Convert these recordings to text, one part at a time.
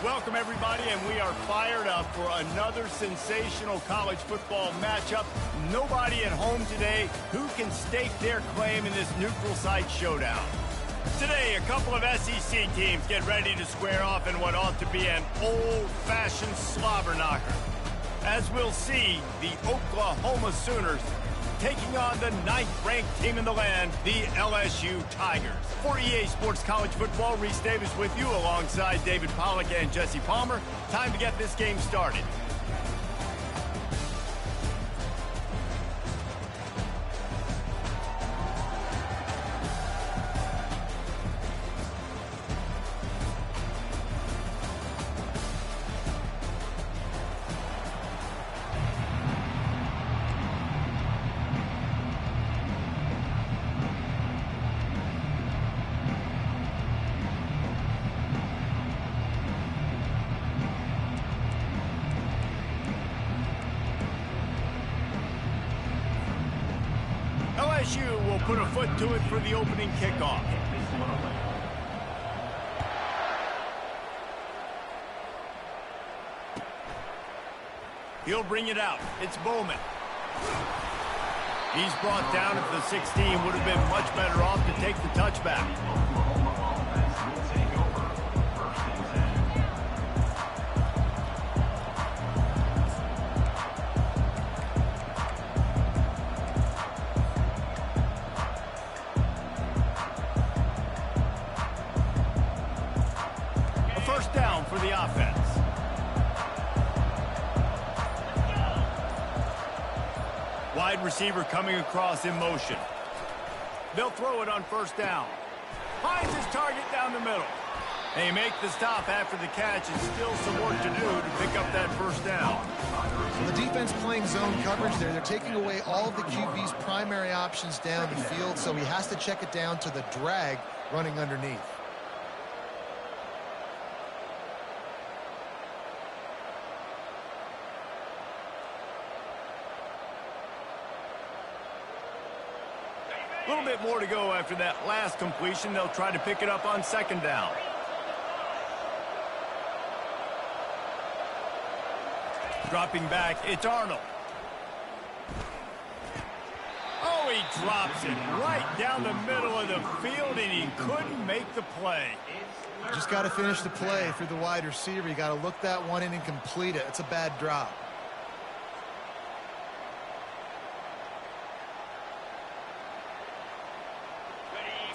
Welcome, everybody, and we are fired up for another sensational college football matchup. Nobody at home today who can stake their claim in this neutral site showdown. Today, a couple of SEC teams get ready to square off in what ought to be an old-fashioned slobber knocker. As we'll see, the Oklahoma Sooners taking on the 9th-ranked team in the land, the LSU Tigers. For EA Sports College Football, Reese Davis with you alongside David Pollack and Jesse Palmer. Time to get this game started. LSU will put a foot to it for the opening kickoff. He'll bring it out. It's Bowman. He's brought down at the 16. Would have been much better off to take the touchback. Down for the offense. Wide receiver coming across in motion. They'll throw it on first down. Finds his target down the middle. They make the stop after the catch, and still some work to do to pick up that first down. The defense playing zone coverage there. They're taking away all of the QB's primary options down the field, so he has to check it down to the drag running underneath. A little bit more to go after that last completion. They'll try to pick it up on second down. Dropping back, it's Arnold. Oh, he drops it right down the middle of the field, and he couldn't make the play. Just got to finish the play through the wide receiver. You got to look that one in and complete it. It's a bad drop.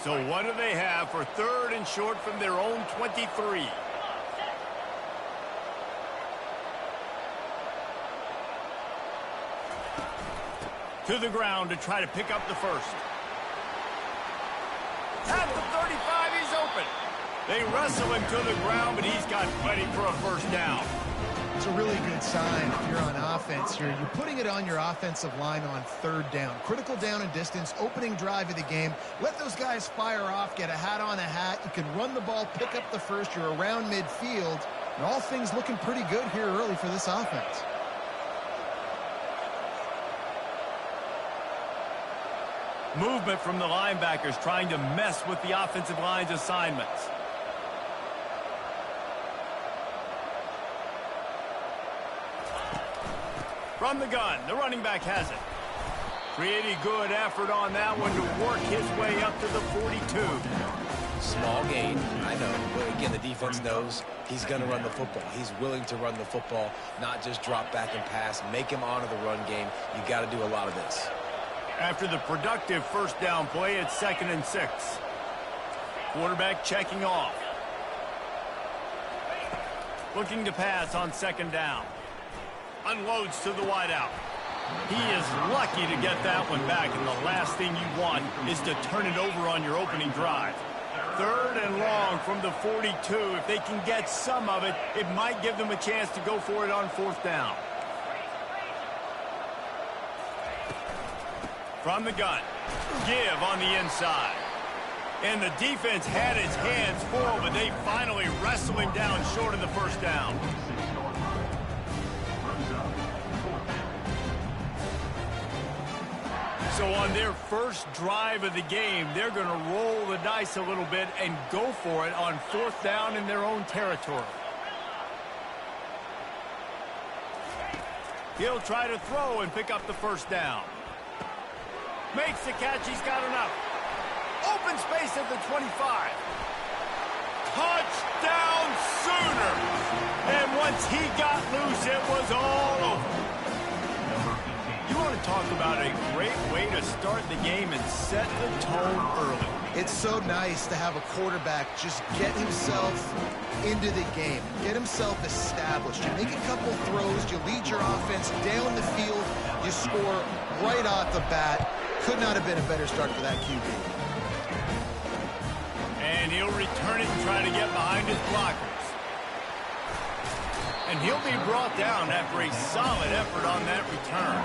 So what do they have for third and short from their own 23? To the ground to try to pick up the first. At the 35, he's open. They wrestle him to the ground, but he's got plenty for a first down. It's a really good sign if you're on offense here. You're putting it on your offensive line on third down. Critical down and distance, opening drive of the game. Let those guys fire off, get a hat on a hat. You can run the ball, pick up the first. You're around midfield. And all things looking pretty good here early for this offense. Movement from the linebackers trying to mess with the offensive line's assignments. From the gun, the running back has it. Pretty good effort on that one to work his way up to the 42. Small gain, I know, but again, the defense knows he's going to run the football. He's willing to run the football, not just drop back and pass, make him honor the run game. You got to do a lot of this. After the productive first down play, it's 2nd and 6. Quarterback checking off. Looking to pass on second down. Unloads to the wideout. He is lucky to get that one back, and the last thing you want is to turn it over on your opening drive. 3rd and long from the 42. If they can get some of it, it might give them a chance to go for it on 4th down. From the gun, give on the inside. And the defense had its hands full, but they finally wrestle him down short of the first down. So on their first drive of the game, they're going to roll the dice a little bit and go for it on 4th down in their own territory. He'll try to throw and pick up the first down. Makes the catch. He's got enough. Open space at the 25. Touchdown Sooners! And once he got loose, it was all over. You want to talk about a great way to start the game and set the tone early. It's so nice to have a quarterback just get himself into the game, get himself established. You make a couple throws, you lead your offense down the field, you score right off the bat. Could not have been a better start for that QB. And he'll return it and try to get behind his blockers. And he'll be brought down after a solid effort on that return.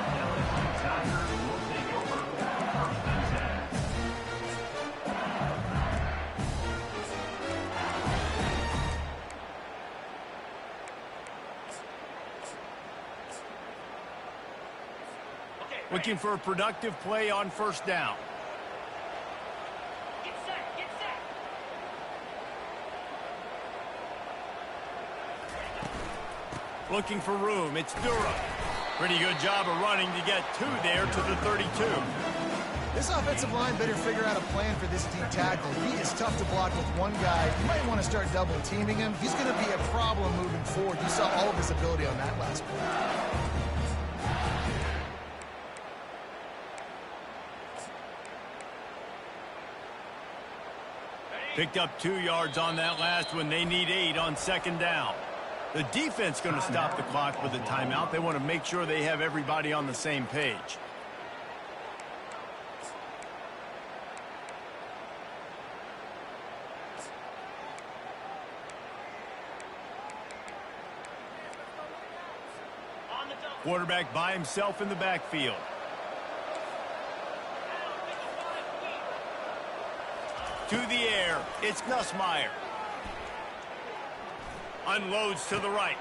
Looking for a productive play on first down. Get set, get set. Looking for room. It's Durham. Pretty good job of running to get two there to the 32. This offensive line better figure out a plan for this deep tackle. He is tough to block with one guy. You might want to start double teaming him. He's going to be a problem moving forward. You saw all of his ability on that last play. Picked up 2 yards on that last one. They need 8 on second down. The defense going to stop the clock with a timeout. They want to make sure they have everybody on the same page. Quarterback by himself in the backfield. To the air, it's Nussmeier. Unloads to the right.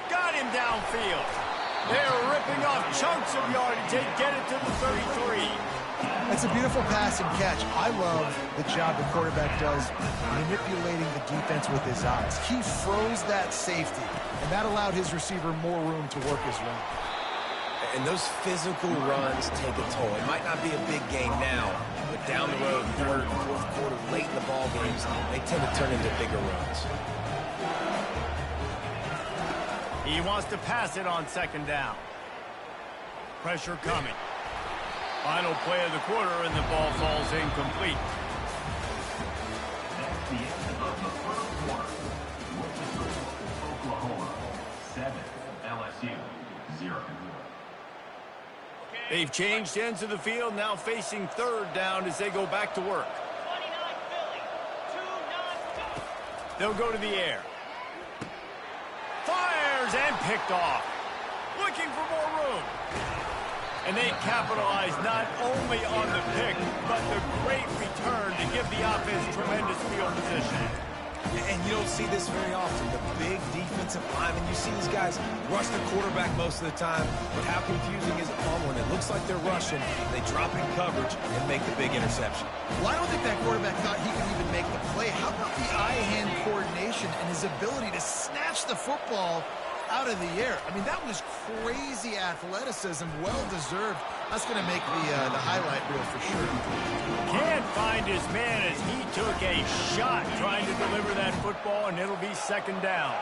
Got him downfield. They're ripping off chunks of yardage. They get it to the 33. That's a beautiful pass and catch. I love the job the quarterback does manipulating the defense with his eyes. He froze that safety, and that allowed his receiver more room to work his run. And those physical runs take a toll. It might not be a big gain now, but down the road, third, fourth quarter, late in the ball games, they tend to turn into bigger runs. He wants to pass it on second down. Pressure coming. Final play of the quarter, and the ball falls incomplete. That's the end of the first quarter. Oklahoma 7, LSU 0. They've changed ends of the field, now facing third down as they go back to work. 29 Philly, 2-9. They'll go to the air. Fires and picked off. Looking for more room. And they capitalize not only on the pick, but the great return to give the offense tremendous field position. And you don't see this very often. The big defensive linemen, you see these guys rush the quarterback most of the time, but how confusing is it when it looks like they're rushing, they drop in coverage and make the big interception? Well, I don't think that quarterback thought he could even make the play. How about the eye-hand coordination and his ability to snatch the football out of the air? I mean, that was crazy athleticism, well-deserved. That's going to make the highlight reel for sure. Can't find his man as he took a shot trying to deliver that football, and it'll be second down.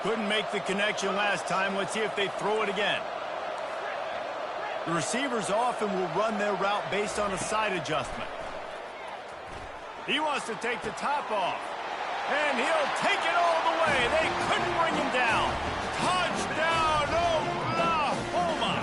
Couldn't make the connection last time. Let's see if they throw it again. The receivers often will run their route based on a side adjustment. He wants to take the top off. And he'll take it all the way. They couldn't bring him down. Touchdown, Oklahoma!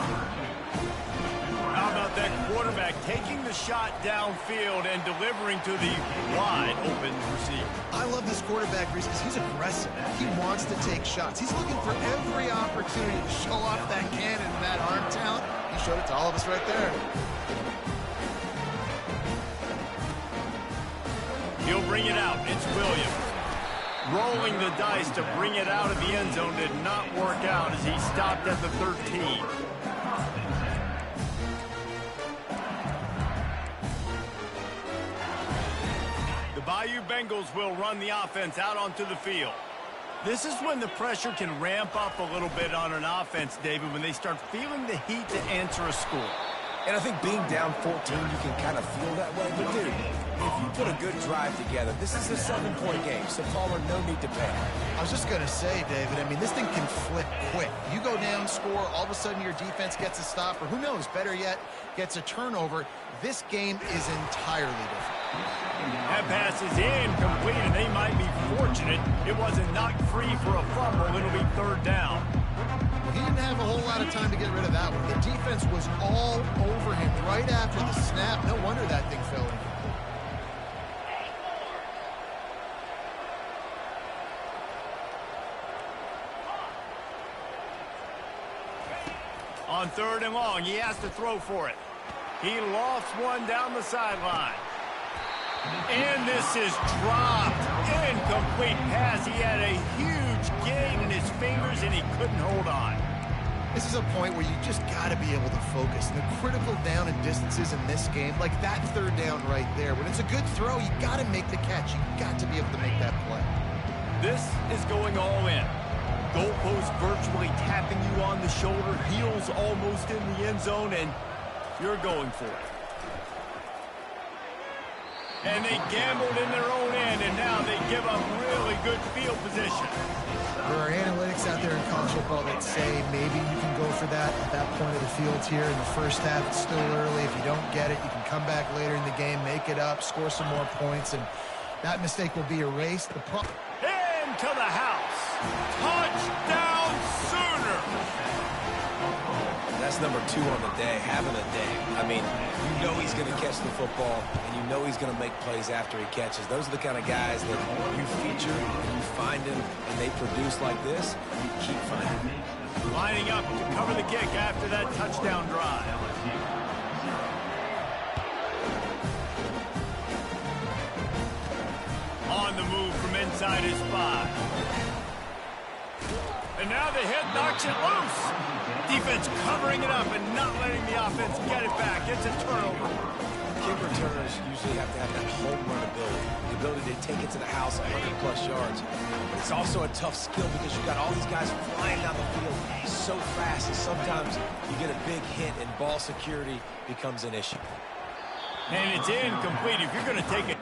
How about that quarterback taking the shot downfield and delivering to the wide-open receiver? I love this quarterback, Reese, because he's aggressive. He wants to take shots. He's looking for every opportunity to show off that cannon and that arm talent. He showed it to all of us right there. He'll bring it out. It's Williams. Rolling the dice to bring it out of the end zone did not work out as he stopped at the 13. The Bayou Bengals will run the offense out onto the field. This is when the pressure can ramp up a little bit on an offense, David, when they start feeling the heat to answer a score. And I think being down 14, you can kind of feel that way. But, dude, if you put a good drive together, this is a 7-point game, so Palmer, no need to panic. I was just going to say, David, I mean, this thing can flip quick. You go down, score, all of a sudden your defense gets a stop, or who knows, better yet, gets a turnover. This game is entirely different. That pass is incomplete, and they might be fortunate it wasn't knocked free for a fumble. It'll be third down. He didn't have a whole lot of time to get rid of that one. The defense was all over him right after the snap. No wonder that thing fell incomplete. On third and long, he has to throw for it. He lofts one down the sideline. And this is dropped. Incomplete pass. He had a huge gain in his fingers, and he couldn't hold on. This is a point where you just got to be able to focus. The critical down and distances in this game, like that third down right there, when it's a good throw, you got to make the catch. You got to be able to make that play. This is going all in. Goalpost virtually tapping you on the shoulder, heels almost in the end zone, and you're going for it. And they gambled in their own end, and now they give up really good field position. There are analytics out there in college football that say maybe you can go for that at that point of the field here in the first half. It's still early. If you don't get it, you can come back later in the game, make it up, score some more points, and that mistake will be erased. Into the house. Touchdown Sooner. That's number 2 on the day, having a day. I mean, you know he's going to catch the football, and you know he's going to make plays after he catches. Those are the kind of guys that you feature, and you find them, and they produce like this, you keep finding them. Lining up to cover the kick after that touchdown drive. On the move from inside his 5. And now the hit knocks it loose. Defense covering it up and not letting the offense get it back. It's a turnover. Kick returners usually have to have that home run ability, the ability to take it to the house 100-plus yards. But it's also a tough skill because you've got all these guys flying down the field so fast, and sometimes you get a big hit and ball security becomes an issue. And it's incomplete. If you're going to take it.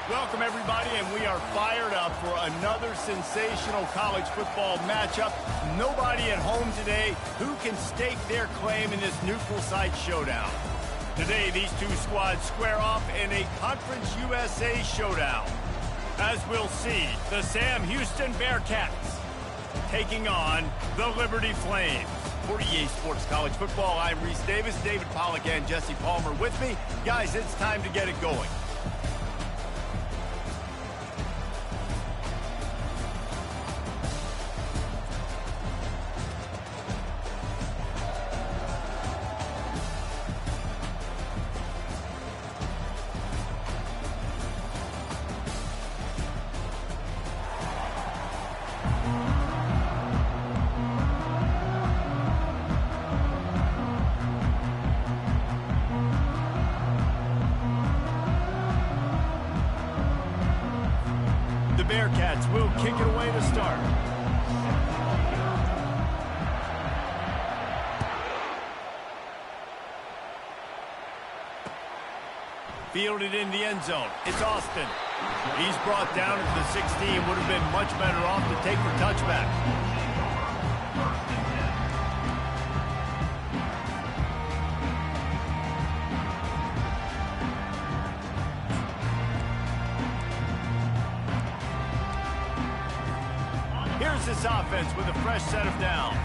Welcome, everybody, and we are fired up for another sensational college football matchup. Nobody at home today who can stake their claim in this neutral site showdown. Today, these two squads square off in a Conference USA showdown. As we'll see, the Sam Houston Bearcats taking on the Liberty Flames. For EA Sports College Football, I'm Reese Davis, David Pollack, and Jesse Palmer with me. Guys, it's time to get it going. The Bearcats will kick it away to start. Fielded in the end zone. It's Austin. He's brought down at the 16. Would have been much better off to take the touchback. Here's this offense with a fresh set of downs.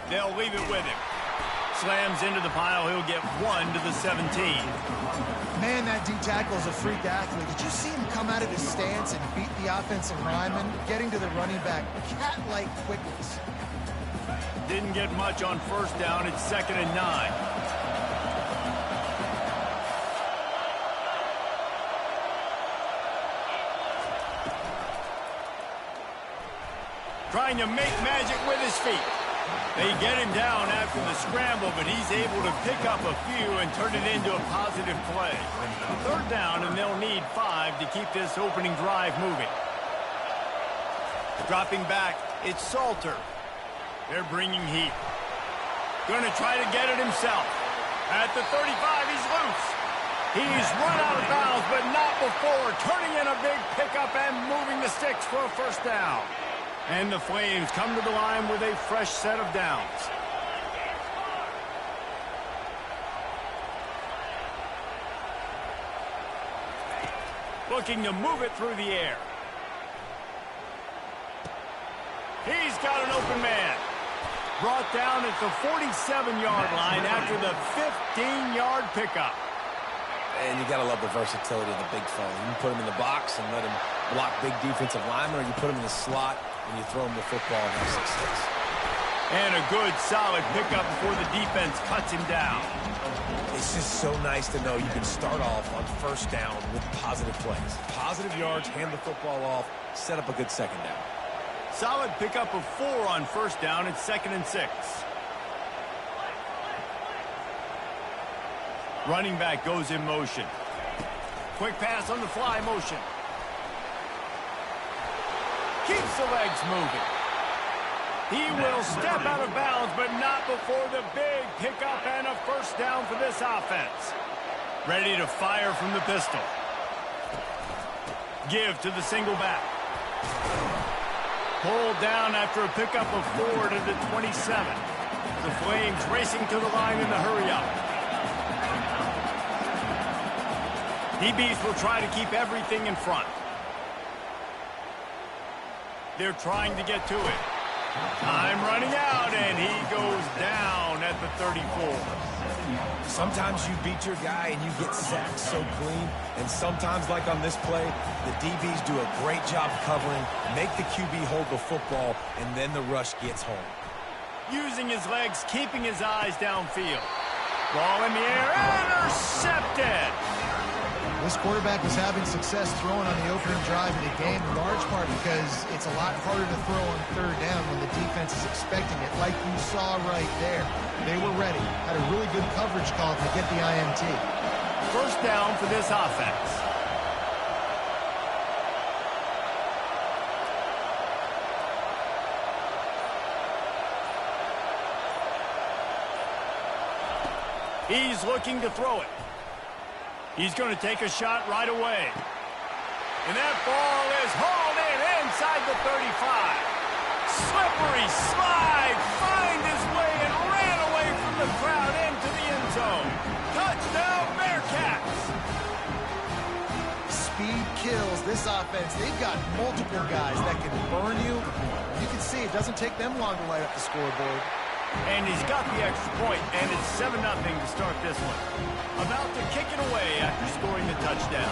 They'll leave it with him. Slams into the pile. He'll get 1 to the 17. Man, that D-tackle is a freak athlete. Did you see him come out of his stance and beat the offensive lineman, getting to the running back? Cat-like quickness. Didn't get much on first down. It's 2nd and 9. Trying to make magic with his feet. They get him down after the scramble, but he's able to pick up a few and turn it into a positive play. 3rd down, and they'll need 5 to keep this opening drive moving. Dropping back, it's Salter. They're bringing heat. Going to try to get it himself. At the 35, he's loose. He's run out of bounds, but not before turning in a big pickup and moving the sticks for a 1st down. And the Flames come to the line with a fresh set of downs. Looking to move it through the air. He's got an open man. Brought down at the 47-yard line after the 15-yard pickup. And you got to love the versatility of the big fella. You can put him in the box and let him block big defensive linemen, or you put him in the slot and you throw him the football and have success. And a good, solid pickup before the defense cuts him down. It's just so nice to know you can start off on 1st down with positive plays. Positive yards, hand the football off, set up a good 2nd down. Solid pickup of 4 on 1st down. It's 2nd and 6. Running back goes in motion. Quick pass on the fly motion. Keeps the legs moving. He will step out of bounds, but not before the big pickup and a 1st down for this offense. Ready to fire from the pistol. Give to the single back. Pulled down after a pickup of 4 to the 27. The Flames racing to the line in the hurry-up. DBs will try to keep everything in front. They're trying to get to it. Time running out, and he goes down at the 34. Sometimes you beat your guy and you get sacked so clean, and sometimes, like on this play, the DBs do a great job covering, make the QB hold the football, and then the rush gets home. Using his legs, keeping his eyes downfield. Ball in the air, intercepted! This quarterback was having success throwing on the opening drive of the game, in large part because it's a lot harder to throw on 3rd down when the defense is expecting it, like you saw right there. They were ready, had a really good coverage call to get the INT. 1st down for this offense. He's looking to throw it. He's going to take a shot right away. And that ball is hauled in inside the 35. Slippery slide, find his way and ran away from the crowd into the end zone. Touchdown, Bearcats! Speed kills this offense. They've got multiple guys that can burn you. You can see it doesn't take them long to light up the scoreboard. And he's got the extra point, and it's 7-0 to start this one. About to kick it away after scoring the touchdown.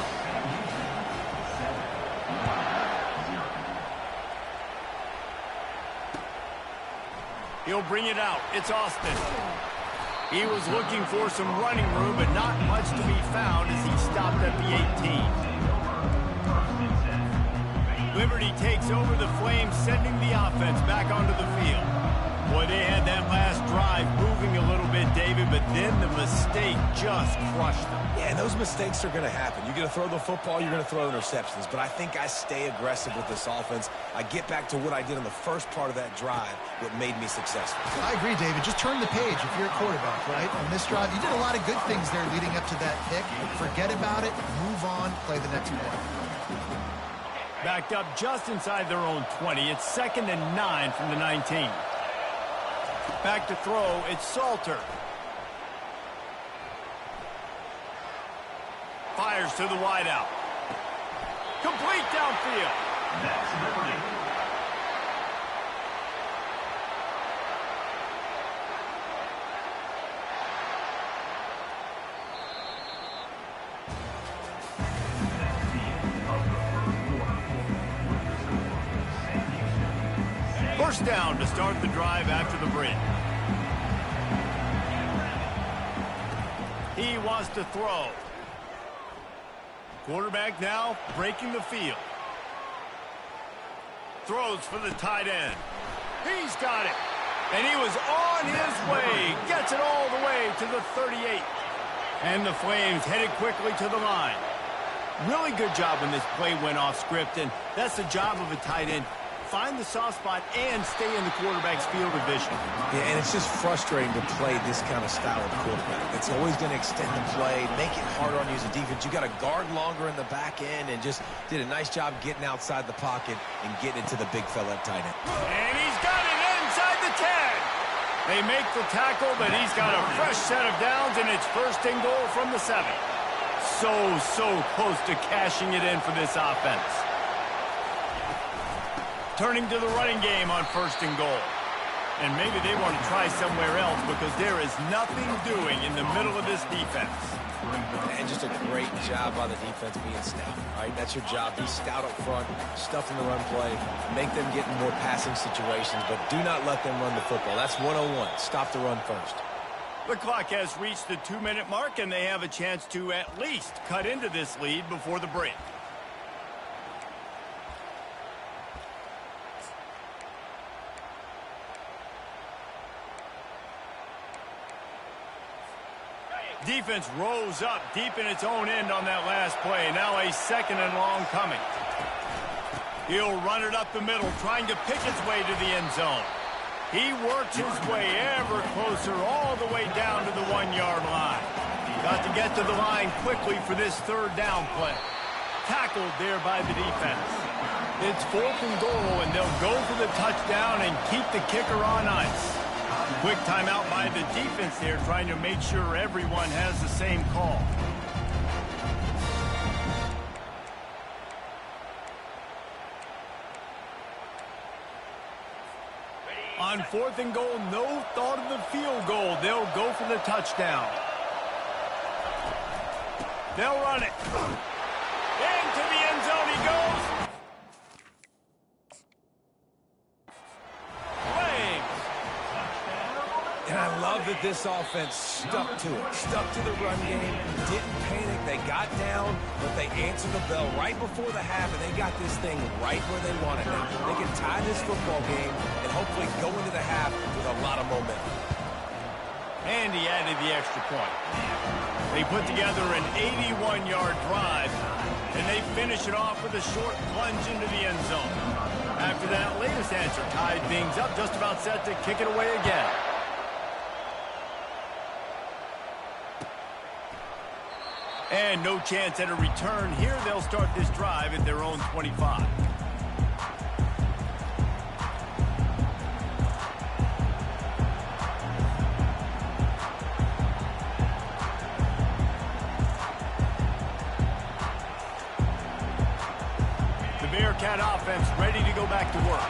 He'll bring it out. It's Austin. He was looking for some running room, but not much to be found as he stopped at the 18. Liberty takes over the Flames, sending the offense back onto the field. Boy, they had that last drive moving a little bit, David, but then the mistake just crushed them. Yeah, and those mistakes are going to happen. You're going to throw the football, you're going to throw interceptions. But I think I stay aggressive with this offense. I get back to what I did on the first part of that drive, what made me successful. I agree, David. Just turn the page if you're a quarterback, right? On this drive, you did a lot of good things there leading up to that pick. Forget about it, move on, play the next play. Backed up just inside their own 20. It's 2nd and 9 from the 19. Back to throw, it's Salter. Fires to the wideout. Complete downfield. That's Liberty. First down to start the drive after the break. He wants to throw. Quarterback now breaking the field. Throws for the tight end. He's got it. And he was on his way. Gets it all the way to the 38. And the Flames headed quickly to the line. Really good job when this play went off script, and that's the job of a tight end. Find the soft spot and stay in the quarterback's field of vision. Yeah, and it's just frustrating to play this kind of style of quarterback. It's always going to extend the play, make it harder on you as a defense. You got to guard longer in the back end, and just did a nice job getting outside the pocket and getting it to the big fella at tight end. And he's got it inside the 10. They make the tackle, but he's got a fresh set of downs, and it's 1st and goal from the 7. So close to cashing it in for this offense. Turning to the running game on 1st and goal. And maybe they want to try somewhere else because there is nothing doing in the middle of this defense. And just a great job by the defense being stout, right? That's your job. Be stout up front, stuff in the run play, make them get in more passing situations, but do not let them run the football. That's 101. Stop the run first. The clock has reached the 2-minute mark, and they have a chance to at least cut into this lead before the break. Defense rose up deep in its own end on that last play. Now a 2nd and long coming. He'll run it up the middle, trying to pick his way to the end zone. He works his way ever closer all the way down to the 1-yard line. Got to get to the line quickly for this 3rd down play. Tackled there by the defense. It's 4th and goal, and they'll go for the touchdown and keep the kicker on ice. Quick timeout by the defense there, trying to make sure everyone has the same call. On 4th and goal, no thought of the field goal. They'll go for the touchdown. They'll run it. Into the end zone he goes. And I love that this offense stuck to it, stuck to the run game, didn't panic. They got down, but they answered the bell right before the half, and they got this thing right where they want it now. They can tie this football game and hopefully go into the half with a lot of momentum. And he added the extra point. They put together an 81-yard drive, and they finish it off with a short plunge into the end zone. After that latest answer tied things up, just about set to kick it away again. And no chance at a return here. They'll start this drive at their own 25. The Bearcat offense ready to go back to work.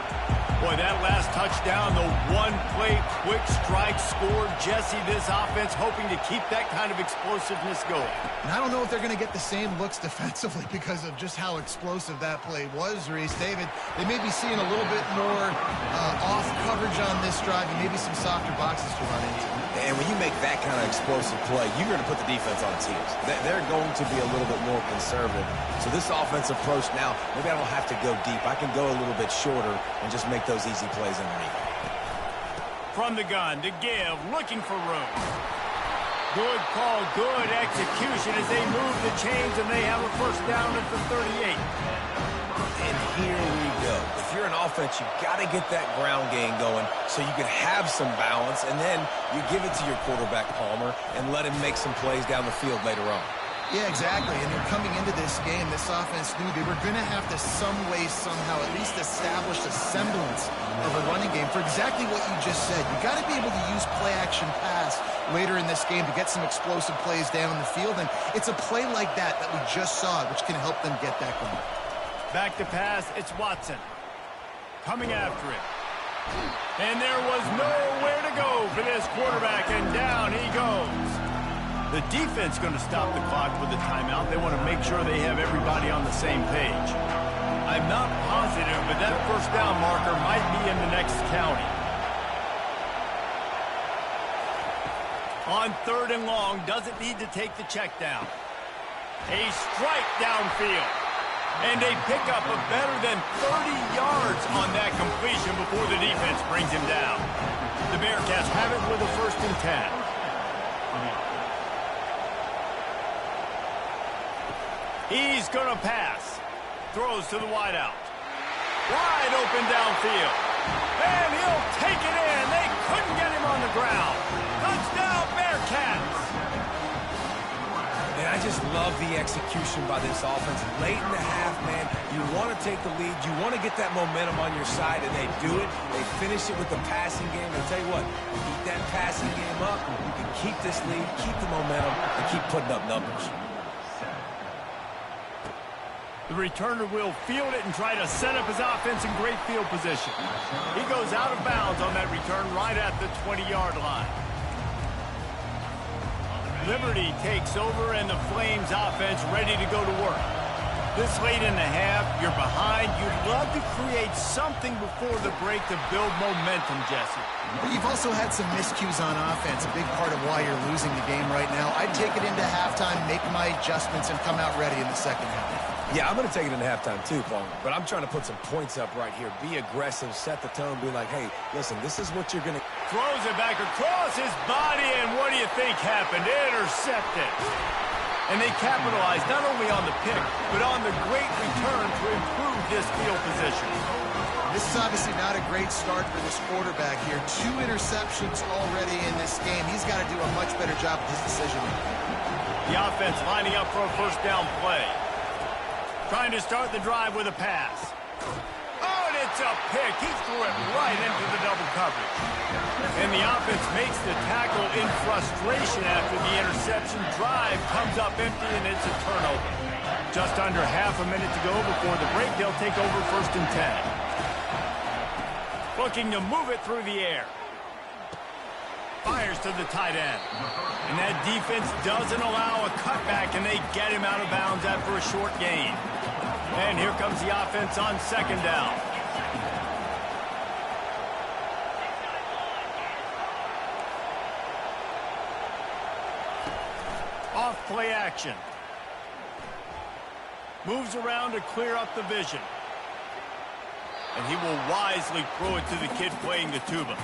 Boy, that last touchdown, the one-play quick strike score. Jesse, this offense hoping to keep that kind of explosiveness going. And I don't know if they're going to get the same looks defensively because of just how explosive that play was, Reese. David, they may be seeing a little bit more off coverage on this drive and maybe some softer boxes to run into. And when you make that kind of explosive play, you're going to put the defense on its heels. They're going to be a little bit more conservative. So this offensive approach now, maybe I don't have to go deep. I can go a little bit shorter and just make those easy plays underneath. From the gun to give, looking for room. Good call, good execution as they move the chains and they have a first down at the 38. And here we go. If you're an offense, you've got to get that ground game going so you can have some balance, and then you give it to your quarterback, Palmer, and let him make some plays down the field later on. Yeah, exactly. And they're coming into this game, this offense knew they were going to have to some way, somehow, at least establish a semblance of a running game for exactly what you just said. You got to be able to use play-action pass later in this game to get some explosive plays down the field, and it's a play like that we just saw, which can help them get that going. Back to pass, it's Watson. Coming after it. And there was nowhere to go for this quarterback, and down he goes. The defense going to stop the clock with a timeout. They want to make sure they have everybody on the same page. I'm not positive, but that first down marker might be in the next county. On 3rd and long, doesn't need to take the check down. A strike downfield. And they pick up a better than 30 yards on that completion before the defense brings him down. The Bearcats have it with a 1st and 10. He's going to pass. Throws to the wideout. Wide open downfield. And he'll take it in. They couldn't get him on the ground. Touchdown, Bearcats. And I just love the execution by this offense. Late in the half, man, you want to take the lead. You want to get that momentum on your side, and they do it. They finish it with the passing game. And tell you what, keep that passing game up. You can keep this lead, keep the momentum, and keep putting up numbers. The returner will field it and try to set up his offense in great field position. He goes out of bounds on that return right at the 20-yard line. Liberty takes over, and the Flames offense ready to go to work. This late in the half, you're behind. You'd love to create something before the break to build momentum, Jesse. But you've also had some miscues on offense, a big part of why you're losing the game right now. I'd take it into halftime, make my adjustments, and come out ready in the second half. Yeah, I'm going to take it into halftime too, Paul. But I'm trying to put some points up right here. Be aggressive, set the tone, be like, hey, listen, this is what you're going to... Throws it back across his body, and what do you think happened? Intercepted. And they capitalized not only on the pick, but on the great return to improve this field position. This is obviously not a great start for this quarterback here. 2 interceptions already in this game. He's got to do a much better job with his decision-making. The offense lining up for a first down play. Trying to start the drive with a pass. Oh, and it's a pick. He threw it right into the double coverage. And the offense makes the tackle in frustration after the interception. Drive comes up empty, and it's a turnover. Just under half a minute to go before the break. They'll take over 1st and 10. Looking to move it through the air. Fires to the tight end. And that defense doesn't allow a cutback, and they get him out of bounds after a short gain. And here comes the offense on 2nd down. Off play action. Moves around to clear up the vision. And he will wisely throw it to the kid playing the tuba.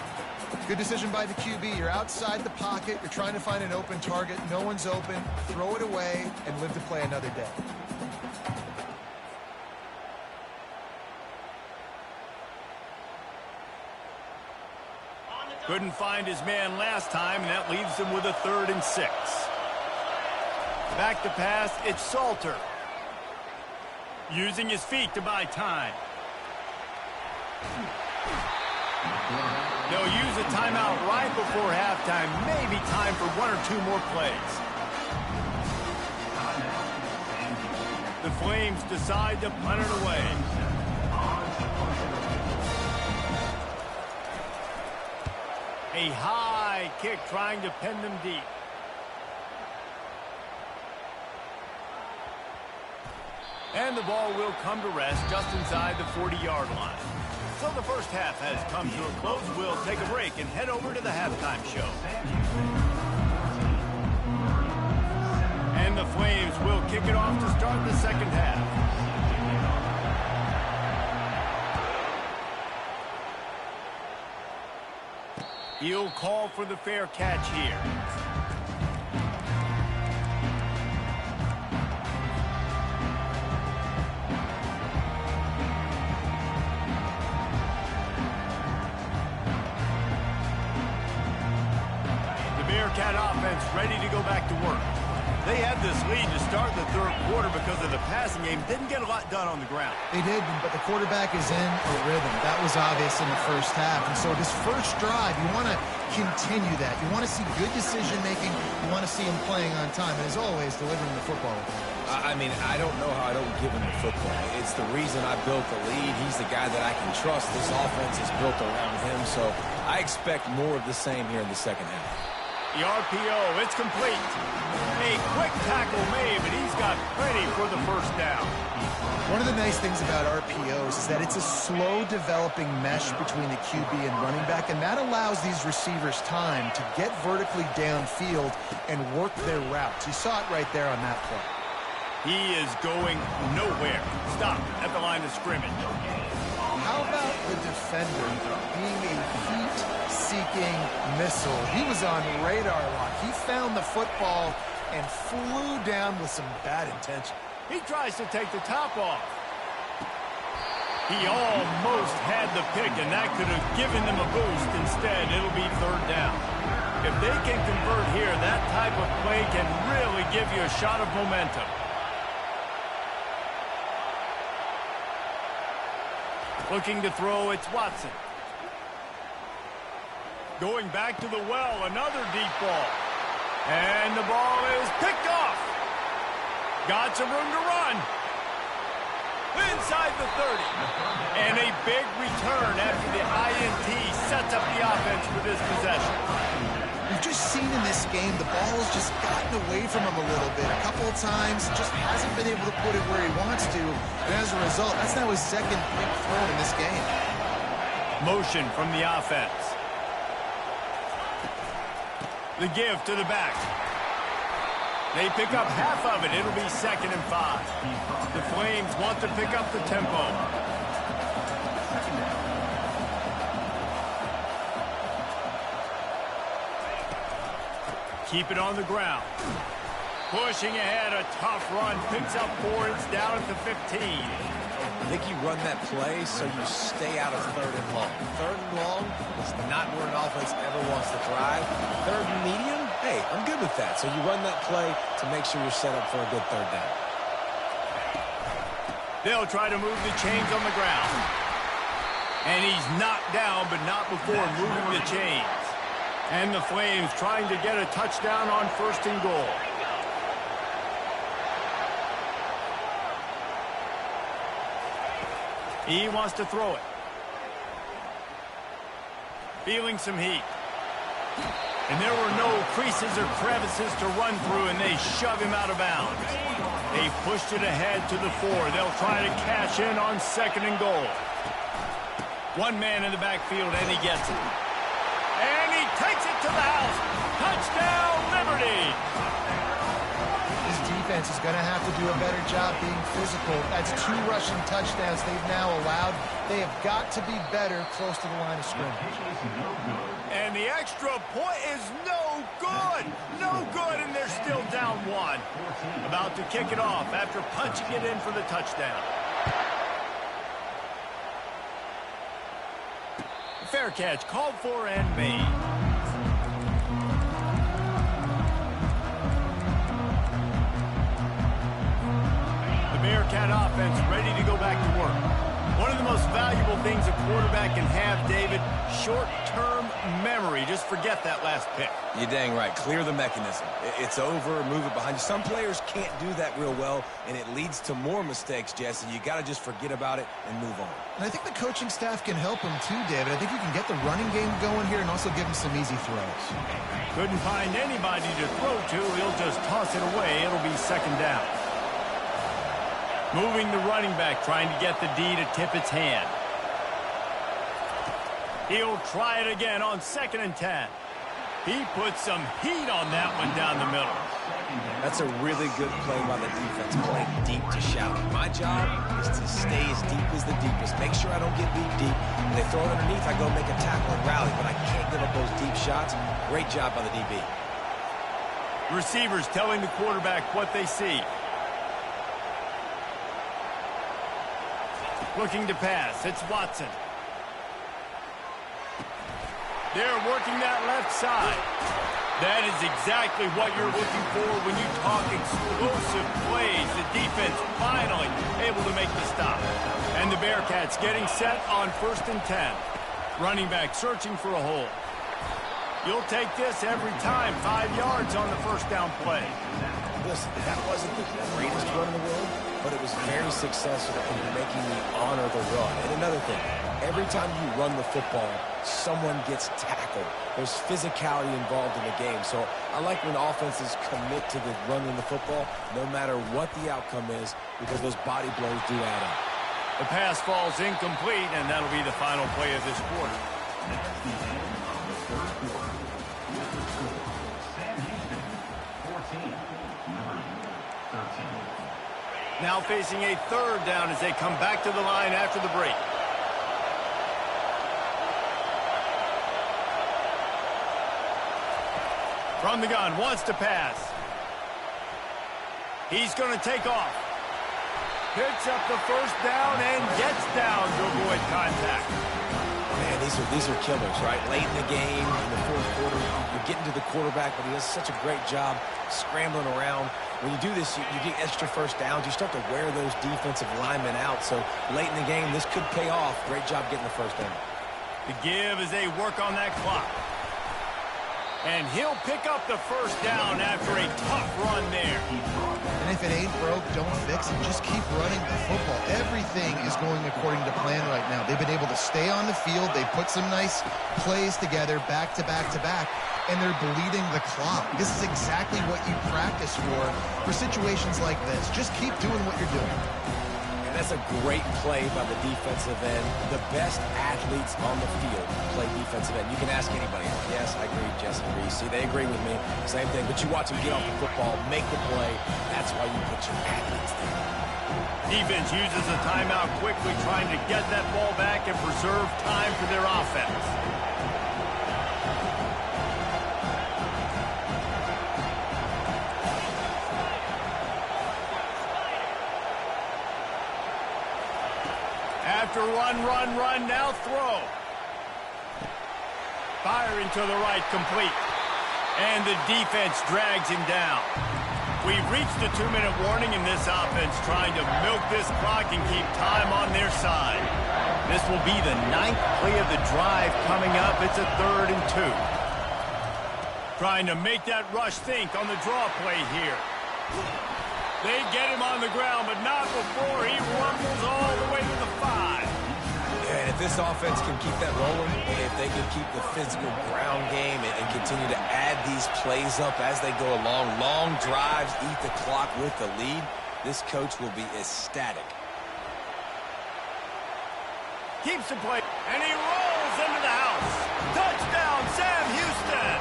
Good decision by the QB. You're outside the pocket. You're trying to find an open target. No one's open. Throw it away and live to play another day. Couldn't find his man last time, and that leaves him with a 3rd and 6. Back to pass, it's Salter. Using his feet to buy time. They'll use a timeout right before halftime. Maybe time for one or two more plays. The Flames decide to punt it away. A high kick trying to pin them deep. And the ball will come to rest just inside the 40-yard line. So the first half has come to a close. We'll take a break and head over to the halftime show. And the Flames will kick it off to start the second half. He'll call for the fair catch here. Bearcat offense ready to go back to work. They had this lead to start the third quarter because of the passing game. Didn't get a lot done on the ground. They did, but the quarterback is in a rhythm. That was obvious in the first half. And so this first drive, you want to continue that. You want to see good decision-making. You want to see him playing on time. And as always, delivering the football. I mean, I don't know how I don't give him the football. It's the reason I built the lead. He's the guy that I can trust. This offense is built around him. So I expect more of the same here in the second half. The RPO, it's complete. A quick tackle made, but he's got plenty for the first down. One of the nice things about RPOs is that it's a slow developing mesh between the QB and running back, and that allows these receivers time to get vertically downfield and work their routes. You saw it right there on that play. He is going nowhere. Stop at the line of scrimmage. How about the defender being a heat-seeking missile? He was on radar lock. He found the football and flew down with some bad intention. He tries to take the top off. He almost had the pick, and that could have given them a boost. Instead, it'll be third down. If they can convert here, that type of play can really give you a shot of momentum. Looking to throw, it's Watson. Going back to the well, another deep ball. And the ball is picked off. Got some room to run. Inside the 30. And a big return after the INT sets up the offense for this possession. We've just seen in this game the ball's just gotten away from him a little bit. A couple of times, just hasn't been able to put it where he wants to. And as a result, that's now his second big throw in this game. Motion from the offense. The give to the back. They pick up half of it. It'll be 2nd and 5. The Flames want to pick up the tempo. Keep it on the ground. Pushing ahead, a tough run. Picks up 4. It's down at the 15. I think you run that play so you stay out of 3rd and long. 3rd and long is not where an offense ever wants to drive. 3rd and medium, hey, I'm good with that. So you run that play to make sure you're set up for a good 3rd down. They'll try to move the chains on the ground. And he's knocked down, but not before moving the chains. And the Flames trying to get a touchdown on 1st and goal. He wants to throw it. Feeling some heat. And there were no creases or crevices to run through, and they shove him out of bounds. They pushed it ahead to the 4. They'll try to cash in on 2nd and goal. One man in the backfield, and he gets it. And he takes it to the house. Touchdown, Liberty! This defense is going to have to do a better job being physical. That's 2 rushing touchdowns they've now allowed. They have got to be better close to the line of scrimmage. And the extra point is no good. No good, and they're still down 1. About to kick it off after punching it in for the touchdown. Fair catch called for and made. Bearcat offense ready to go back to work. One of the most valuable things a quarterback can have, David, short-term memory. Just forget that last pick. You're dang right. Clear the mechanism. It's over, move it behind you. Some players can't do that real well, and it leads to more mistakes, Jesse. You got to just forget about it and move on. And I think the coaching staff can help him too, David. I think you can get the running game going here and also give him some easy throws. Couldn't find anybody to throw to. He'll just toss it away. It'll be second down. Moving the running back, trying to get the D to tip its hand. He'll try it again on 2nd and 10. He put some heat on that one down the middle. That's a really good play by the defense, playing deep to shallow. My job is to stay as deep as the deepest. Make sure I don't get beat deep. When they throw it underneath, I go make a tackle and rally, but I can't give up those deep shots. Great job by the DB. Receivers telling the quarterback what they see. Looking to pass. It's Watson. They're working that left side. That is exactly what you're looking for when you talk explosive plays. The defense finally able to make the stop. And the Bearcats getting set on 1st and 10. Running back searching for a hole. You'll take this every time. 5 yards on the first down play. Listen, that wasn't the greatest run in the world, but it was very successful in making me honor the run. And another thing, every time you run the football, someone gets tackled. There's physicality involved in the game. So I like when offenses commit to the running the football, no matter what the outcome is, because those body blows do add up. The pass falls incomplete, and that'll be the final play of this quarter. That's the end of the third quarter. With the score, Sam Houston, 14, Liberty, 13. Now facing a 3rd down as they come back to the line after the break. From the gun, wants to pass. He's going to take off. Picks up the first down and gets down to avoid contact. Man, these are killers, right? Late in the game, in the 4th quarter, you're getting to the quarterback, but he does such a great job scrambling around. When you do this, you get extra first downs. You start to wear those defensive linemen out. So late in the game, this could pay off. Great job getting the first down. The give as they work on that clock. And he'll pick up the first down after a tough run there. And if it ain't broke, don't fix it. Just keep running the football. Everything is going according to plan right now. They've been able to stay on the field. They put some nice plays together back to back to back, and they're bleeding the clock. This is exactly what you practice for situations like this. Just keep doing what you're doing. And that's a great play by the defensive end. The best athletes on the field play defensive end. You can ask anybody. Yes, I agree, Jesse Reese. See, they agree with me. Same thing. But you watch them get off the football, make the play. That's why you put your athletes there. Defense uses a timeout quickly, trying to get that ball back and preserve time for their offense. After run, now throw. Firing to the right, complete. And the defense drags him down. We've reached the 2-minute warning in this offense, trying to milk this clock and keep time on their side. This will be the 9th play of the drive coming up. It's a 3rd and 2. Trying to make that rush think on the draw play here. They get him on the ground, but not before he rumbles all the way to the 5. And if this offense can keep that rolling, if they can keep the physical ground game and continue to add these plays up as they go along, long drives, eat the clock with the lead, this coach will be ecstatic. Keeps the play, and he rolls into the house. Touchdown, Sam Houston!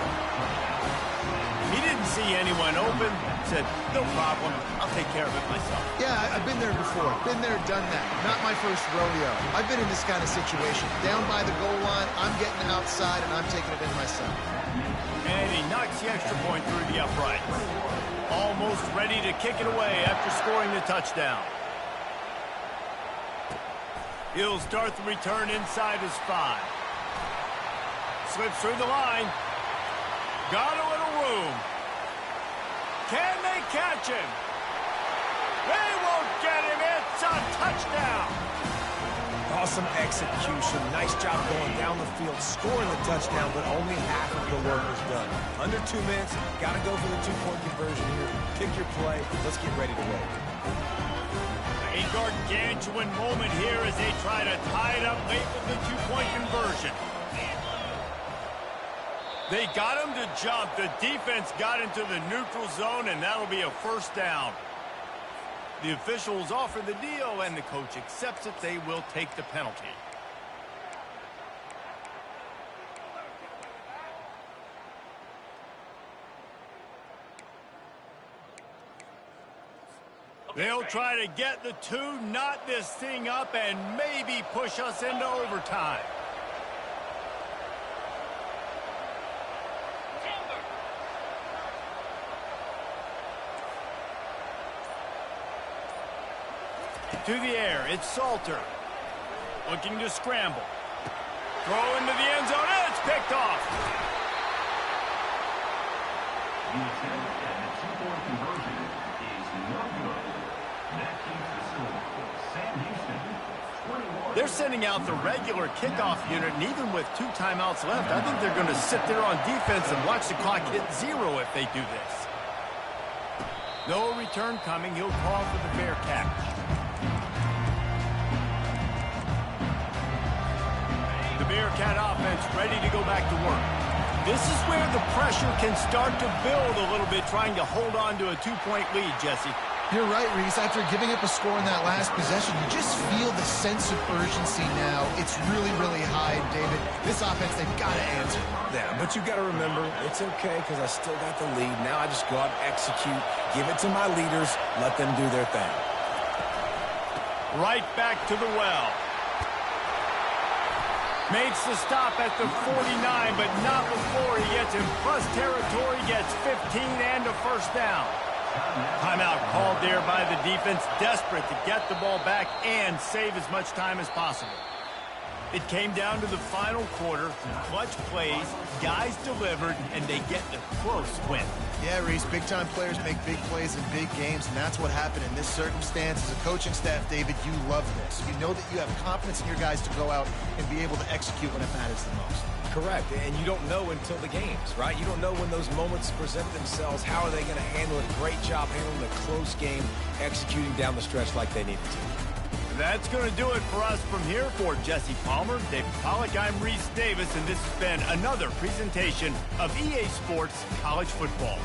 He didn't see anyone open. Said, no problem. I'll take care of it myself. Yeah, I've been there before. Been there, done that. Not my first rodeo. I've been in this kind of situation. Down by the goal line, I'm getting outside, and I'm taking it in myself. And he knocks the extra point through the upright. Almost ready to kick it away after scoring the touchdown. He'll start the return inside his 5. Slips through the line. Got a little room. Can they catch him? They won't get him. It's touchdown. Awesome execution. Nice job going down the field, scoring the touchdown, but only half of the work is done. Under 2 minutes, got to go for the two-point conversion here. Pick your play. Let's get ready to roll. A gargantuan moment here as they try to tie it up late with the two-point conversion. They got him to jump. The defense got into the neutral zone, and that'll be a first down. The officials offer the deal, and the coach accepts it. They will take the penalty. They'll try to get the two, knot this thing up, and maybe push us into overtime. To the air, it's Salter. Looking to scramble. Throw into the end zone, and it's picked off. The attempt at the two-point conversion is no good. That keeps the score. Sam Houston, 21. They're sending out the regular kickoff unit, and even with 2 timeouts left, I think they're going to sit there on defense and watch the clock hit 0 if they do this. No return coming. He'll call for the fair catch. The Bearcat offense ready to go back to work. This is where the pressure can start to build a little bit, trying to hold on to a 2-point lead, Jesse. You're right, Reese. After giving up a score in that last possession, you just feel the sense of urgency now. It's really, really high, David. This offense, they've got to answer. Yeah, but you got to remember, it's okay because I still got the lead. Now I just go out and execute, give it to my leaders, let them do their thing. Right back to the well. Makes the stop at the 49, but not before he gets in plus territory, gets 15 and a first down. Timeout called there by the defense, desperate to get the ball back and save as much time as possible. It came down to the final quarter, clutch plays, guys delivered, and they get the close win. Yeah, Reese, big-time players make big plays in big games, and that's what happened in this circumstance. As a coaching staff, David, you love this. You know that you have confidence in your guys to go out and be able to execute when it matters the most. Correct, and you don't know until the games, right? You don't know when those moments present themselves. How are they going to handle it? Great job handling a close game, executing down the stretch like they needed to. That's going to do it for us from here. For Jesse Palmer, David Pollack, I'm Reese Davis, and this has been another presentation of EA Sports College Football.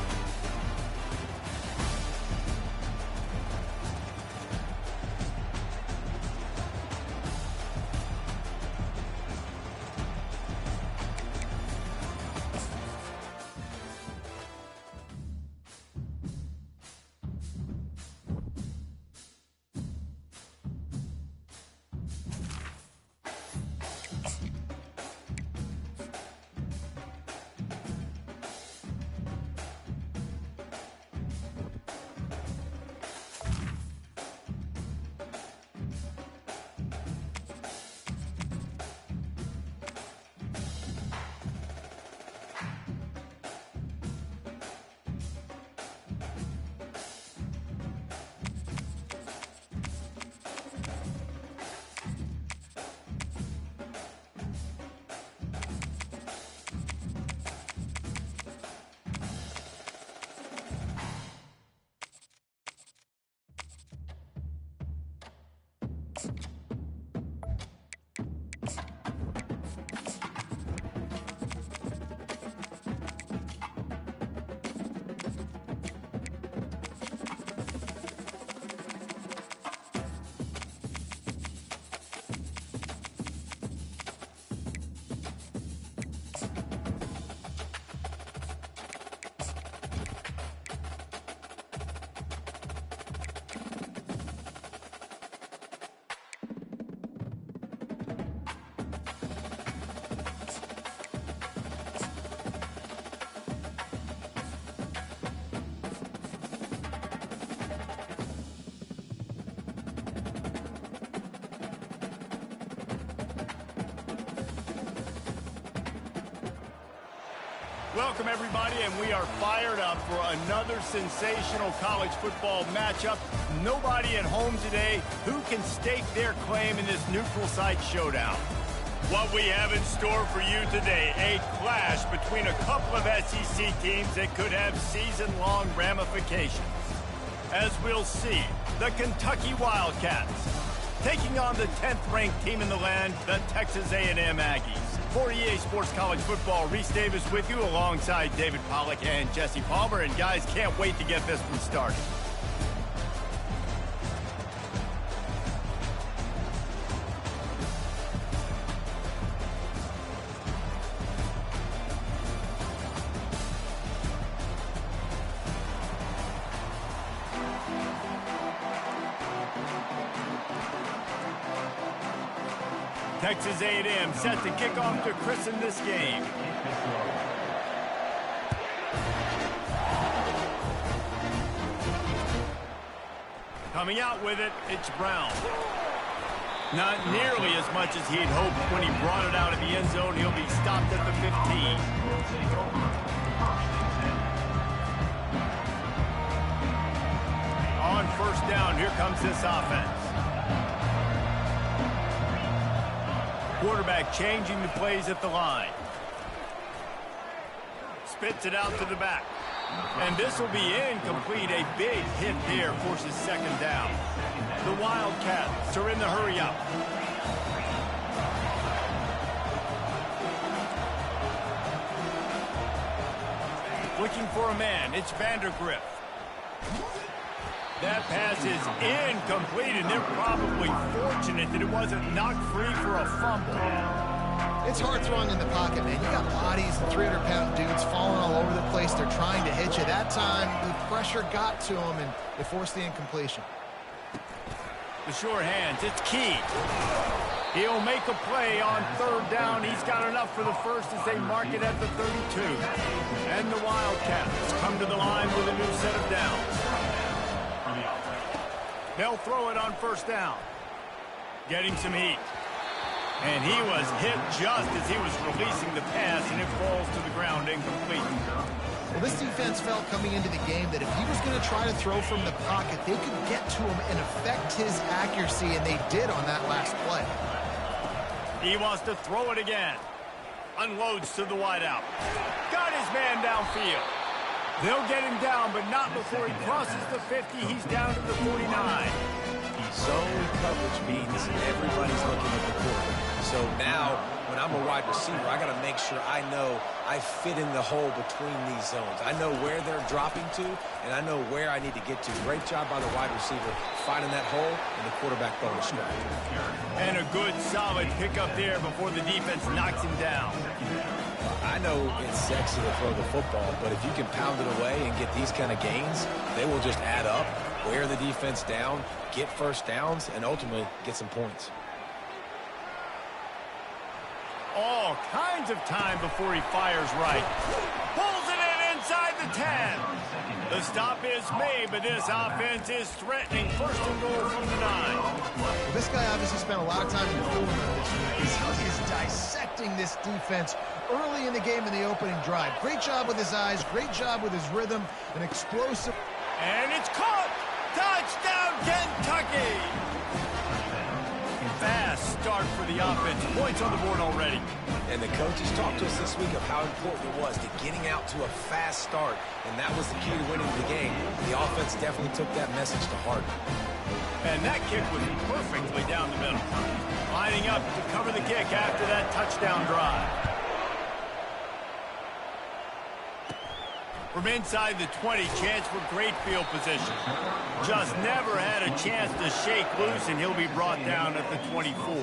Welcome, everybody, and we are fired up for another sensational college football matchup. Nobody at home today who can stake their claim in this neutral site showdown. What we have in store for you today, a clash between a couple of SEC teams that could have season-long ramifications. As we'll see, the Kentucky Wildcats taking on the 10th-ranked team in the land, the Texas A&M Aggies. For EA Sports College Football, Reese Davis with you alongside David Pollack and Jesse Palmer. And guys, can't wait to get this one started. Texas A&M set to kick off to christen this game. Coming out with it, it's Brown. Not nearly as much as he'd hoped when he brought it out of the end zone. He'll be stopped at the 15. On first down, here comes this offense. Quarterback changing the plays at the line. Spits it out to the back. And this will be incomplete. A big hit there forces second down. The Wildcats are in the hurry up. Looking for a man. It's Vandergriff. That pass is incomplete, and they're probably fortunate that it wasn't knocked free for a fumble. It's hard throwing in the pocket, man. You got bodies, 300-pound dudes falling all over the place. They're trying to hit you. That time, the pressure got to them, and they forced the incompletion. The sure hands, it's Key. He'll make a play on third down. He's got enough for the first as they mark it at the 32. And the Wildcats come to the line with a new set of downs. They'll throw it on first down. Getting some heat. And he was hit just as he was releasing the pass, and it falls to the ground incomplete. Well, this defense felt coming into the game that if he was going to try to throw from the pocket, they could get to him and affect his accuracy, and they did on that last play. He wants to throw it again. Unloads to the wideout. Got his man downfield. They'll get him down, but not before he crosses the 50. He's down to the 49. Zone coverage means everybody's looking at the quarterback. So now, when I'm a wide receiver, I got to make sure I know I fit in the hole between these zones. I know where they're dropping to, and I know where I need to get to. Great job by the wide receiver finding that hole, and the quarterback bonus strike. And a good, solid pickup there before the defense knocks him down. I know it's sexy to throw the football, but if you can pound it away and get these kind of gains, they will just add up, wear the defense down, get first downs, and ultimately get some points. All kinds of time before he fires right. Pulls it in inside the 10. The stop is made, but this offense is threatening. First and goal from the 9. Well, this guy obviously spent a lot of time in the film room this week. He is dissecting this defense early in the game in the opening drive. Great job with his eyes, great job with his rhythm, an explosive. And it's caught! Touchdown, Kentucky! Fast start for the offense. Points on the board already. And the coaches talked to us this week of how important it was to getting out to a fast start, and that was the key to winning the game. The offense definitely took that message to heart. And that kick was perfectly down the middle. Lining up to cover the kick after that touchdown drive. From inside the 20, chance for great field position. Just never had a chance to shake loose, and he'll be brought down at the 24.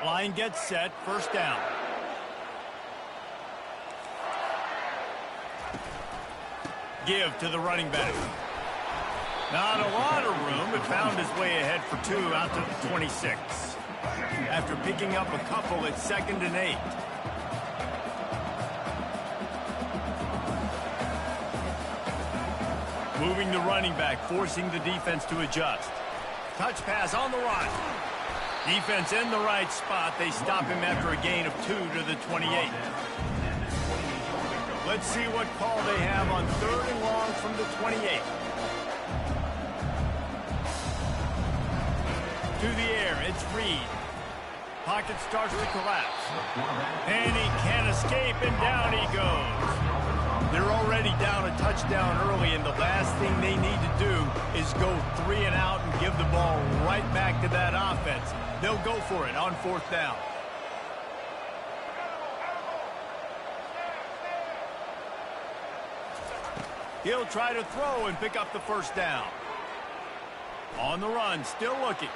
Line gets set, first down. Give to the running back. Not a lot of room, but found his way ahead for 2 out to the 26. After picking up a couple, it's 2nd and 8. Moving the running back, forcing the defense to adjust. Touch pass on the run. Defense in the right spot. They stop him after a gain of 2 to the 28. Let's see what call they have on 3rd and long from the 28. To the air, it's Reed. Pocket starts to collapse. And he can't escape, and down he goes. They're already down a touchdown early, and the last thing they need to do is go 3 and out and give the ball right back to that offense. They'll go for it on 4th down. He'll try to throw and pick up the 1st down. On the run, still looking.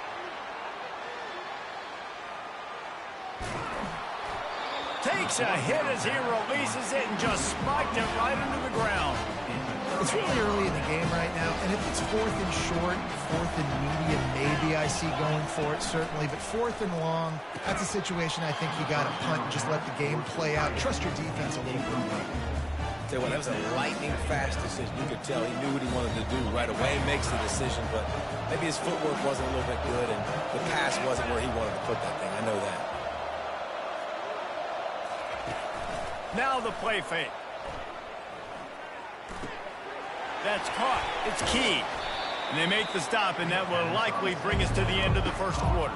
Takes a hit as he releases it and just spiked it right into the ground. It's really early in the game right now, and if it's 4th and short, 4th and medium, maybe I see going for it, certainly. But 4th and long, that's a situation I think you got to punt and just let the game play out. Trust your defense a little bit more. Tell you what, that was a lightning-fast decision. You could tell he knew what he wanted to do right away. Makes the decision, but maybe his footwork wasn't a little bit good, and the pass wasn't where he wanted to put that thing. I know that. Now the play fake. That's caught. It's key. And they make the stop, and that will likely bring us to the end of the 1st quarter.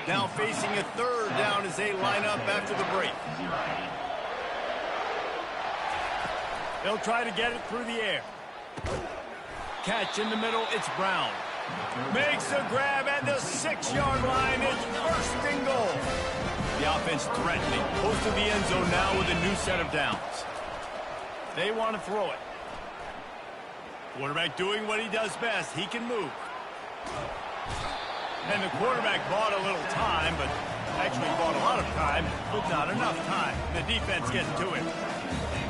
Now facing a 3rd down as they line up after the break. They'll try to get it through the air. Catch in the middle, it's Brown. Makes a grab at the 6-yard line. It's 1st and goal. The offense threatening. Close to the end zone now with a new set of downs. They want to throw it. Quarterback doing what he does best. He can move. And the quarterback bought a little time, but actually bought a lot of time, but not enough time. The defense gets to him.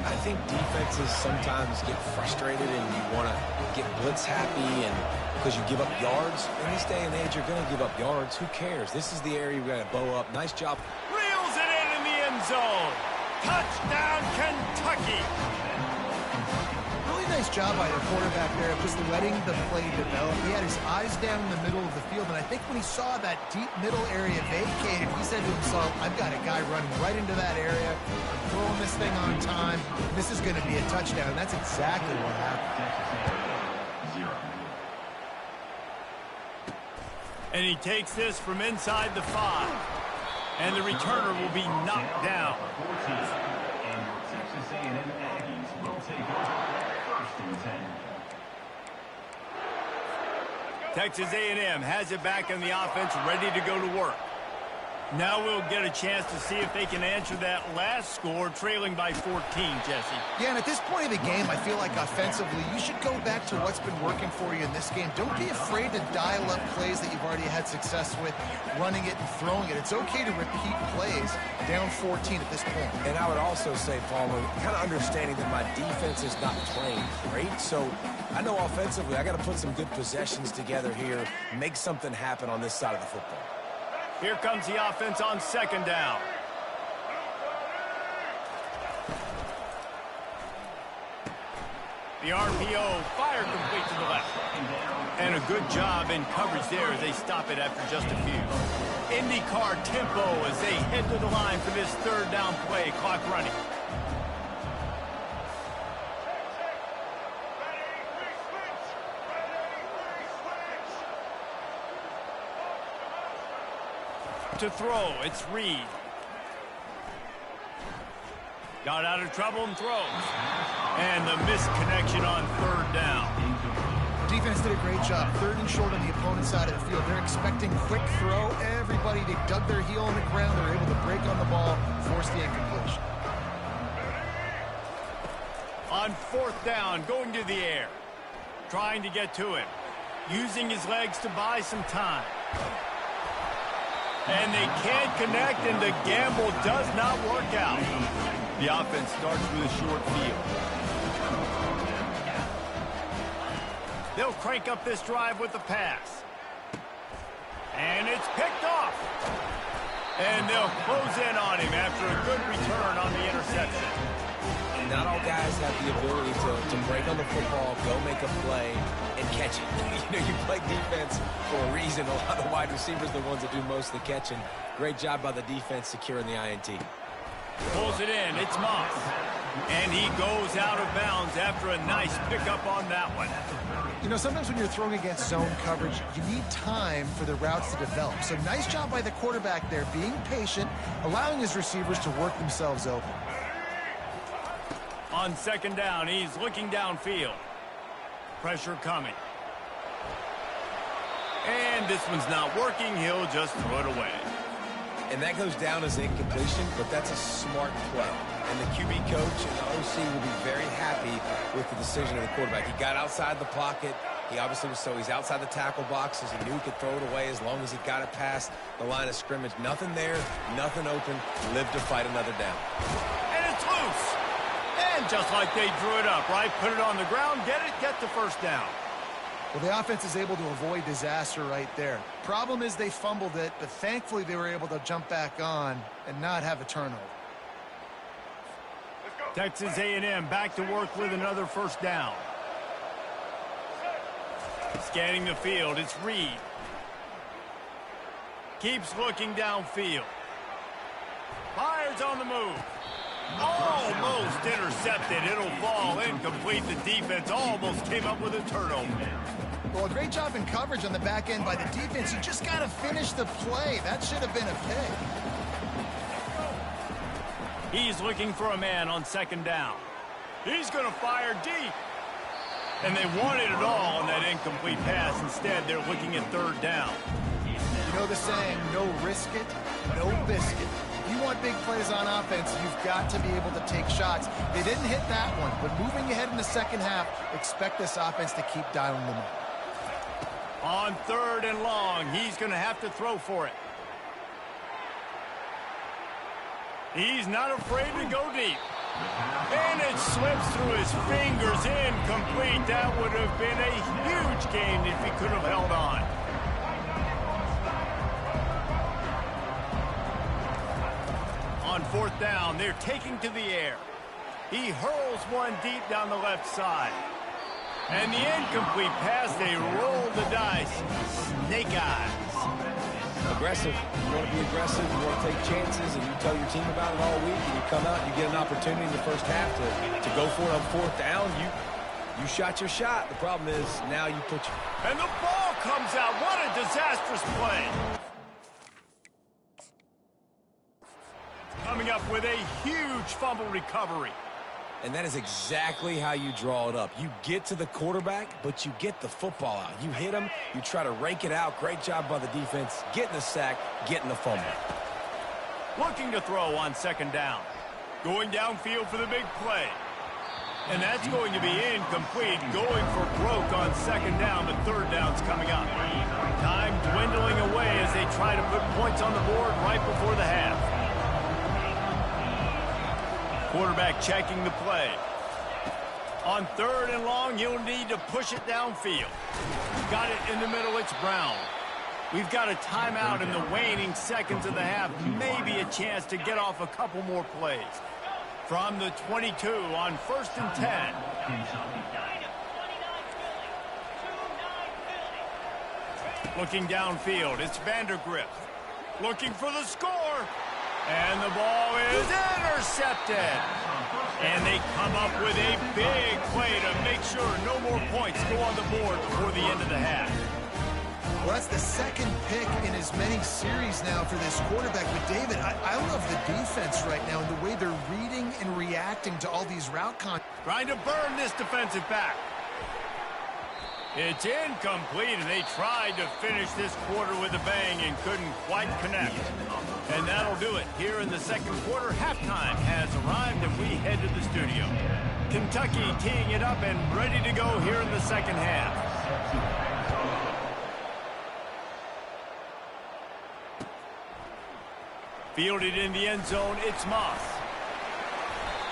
I think defenses sometimes get frustrated and you want to get blitz happy, and because you give up yards. In this day and age, you're going to give up yards. Who cares? This is the area you've got to bow up. Nice job. Reels it in the end zone. Touchdown, Kentucky. Really nice job by the quarterback there of just letting the play develop. He had his eyes down in the middle of the field, and I think when he saw that deep middle area vacated, he said to himself, I've got a guy running right into that area. I'm throwing this thing on time. This is going to be a touchdown, and that's exactly what happened. And he takes this from inside the 5. And the returner will be knocked down. And your Texas A&M Aggies will take over 1st and 10. Texas A&M has it back in the offense, ready to go to work. Now we'll get a chance to see if they can answer that last score, trailing by 14, Jesse. Yeah, and at this point of the game, I feel like offensively, you should go back to what's been working for you in this game. Don't be afraid to dial up plays that you've already had success with, running it and throwing it. It's okay to repeat plays down 14 at this point. And I would also say, Palmer, kind of understanding that my defense is not playing great, so I know offensively I got to put some good possessions together here, make something happen on this side of the football. Here comes the offense on 2nd down. The RPO, fire complete to the left. And a good job in coverage there as they stop it after just a few. IndyCar tempo as they head to the line for this 3rd down play, clock running. To throw, it's Reed. Got out of trouble and throws. And the misconnection on 3rd down. Defense did a great job. 3rd and short on the opponent's side of the field. They're expecting quick throw. Everybody, they dug their heel on the ground. They're able to break on the ball, force the incompletion. On 4th down, going to the air. Trying to get to him. Using his legs to buy some time. And they can't connect, and the gamble does not work out. The offense starts with a short field. They'll crank up this drive with the pass. And it's picked off. And they'll close in on him after a good return on the interception. And not all guys have the ability to break on the football, go make a play, and catch it. You play defense for a reason. A lot of wide receivers are the ones that do most of the catching. Great job by the defense securing the INT. Pulls it in. It's Moss. And he goes out of bounds after a nice pickup on that one. Sometimes when you're throwing against zone coverage, you need time for the routes to develop. So nice job by the quarterback there, being patient, allowing his receivers to work themselves open. On second down, he's looking downfield. Pressure coming. And this one's not working. He'll just throw it away. And that goes down as incompletion, but that's a smart play. And the QB coach and the OC will be very happy with the decision of the quarterback. He got outside the pocket. He obviously was he's outside the tackle boxes. He knew he could throw it away as long as he got it past the line of scrimmage. Nothing there, nothing open. Live to fight another down. And it's loose. And just like they drew it up, right? Put it on the ground, get the first down. Well, the offense is able to avoid disaster right there. Problem is they fumbled it, but thankfully they were able to jump back on and not have a turnover. Texas A&M back to work with another first down. Scanning the field, it's Reed. Keeps looking downfield. Fires on the move. Almost intercepted. It'll fall incomplete. The defense almost came up with a turnover. Well, a great job in coverage on the back end by the defense. You just got to finish the play. That should have been a pick. He's looking for a man on second down. He's going to fire deep. And they wanted it all on that incomplete pass. Instead, they're looking at third down. You know the saying, no risk it, no biscuit. If you want big plays on offense, you've got to be able to take shots. They didn't hit that one, but moving ahead in the second half, expect this offense to keep dialing them up. On third and long, he's going to have to throw for it. He's not afraid to go deep. And it slips through his fingers, incomplete. That would have been a huge gain if he could have held on. On fourth down, they're taking to the air. He hurls one deep down the left side. And the incomplete pass, they roll the dice. Snake eyes. Aggressive. You want to be aggressive, you want to take chances, and you tell your team about it all week, and you come out and you get an opportunity in the first half to go for it on fourth down. You shot your shot. The problem is now you put your... And the ball comes out. What a disastrous play. Coming up with a huge fumble recovery. And that is exactly how you draw it up. You get to the quarterback, but you get the football out. You hit him, you try to rake it out. Great job by the defense. Getting the sack, getting the fumble. Looking to throw on second down. Going downfield for the big play. And that's going to be incomplete. Going for broke on second down, but third down's coming up. Time dwindling away as they try to put points on the board right before the half. Quarterback checking the play. On third and long, you'll need to push it downfield. Got it in the middle, it's Brown. We've got a timeout in the waning seconds of the half. Maybe a chance to get off a couple more plays. From the 22 on first and 10. Looking downfield, it's Vandergrift. Looking for the score. And the ball is intercepted. And they come up with a big play to make sure no more points go on the board before the end of the half. Well, that's the second pick in as many series now for this quarterback. But, David, I love the defense right now and the way they're reading and reacting to all these route Trying to burn this defensive back. It's incomplete, and they tried to finish this quarter with a bang and couldn't quite connect. And that'll do it. Here in the second quarter, halftime has arrived, and we head to the studio. Kentucky teeing it up and ready to go here in the second half. Fielded in the end zone, it's Moss.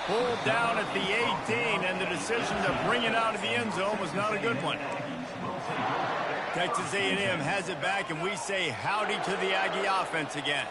Pulled down at the 18, and the decision to bring it out of the end zone was not a good one. Texas A&M has it back, and we say howdy to the Aggie offense again.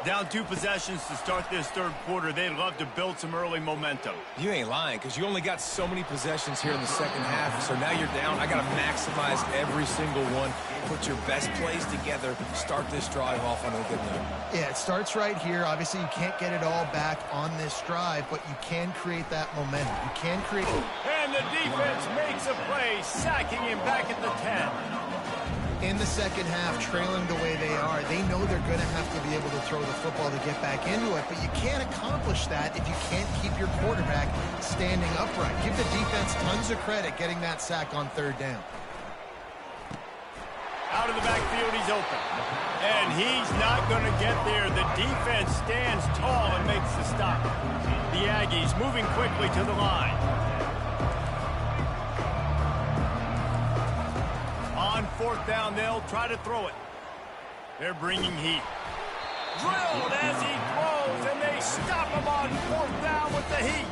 Down 2 possessions to start this third quarter. They'd love to build some early momentum. You ain't lying, because you only got so many possessions here in the second half. So now you're down. I got to maximize every single one. Put your best plays together. Start this drive off on a good note. Yeah, it starts right here. Obviously, you can't get it all back on this drive, but you can create that momentum. You can create... And the defense makes a play, sacking him back at the 10. In the second half, trailing the way they are, they know they're going to have to be able to throw the football to get back into it, but you can't accomplish that if you can't keep your quarterback standing upright. Give the defense tons of credit getting that sack on third down. Out of the backfield, he's open. And he's not going to get there. The defense stands tall and makes the stop. The Aggies moving quickly to the line. On fourth down, they'll try to throw it. They're bringing heat. Drilled as he throws, and they stop him on fourth down with the heat.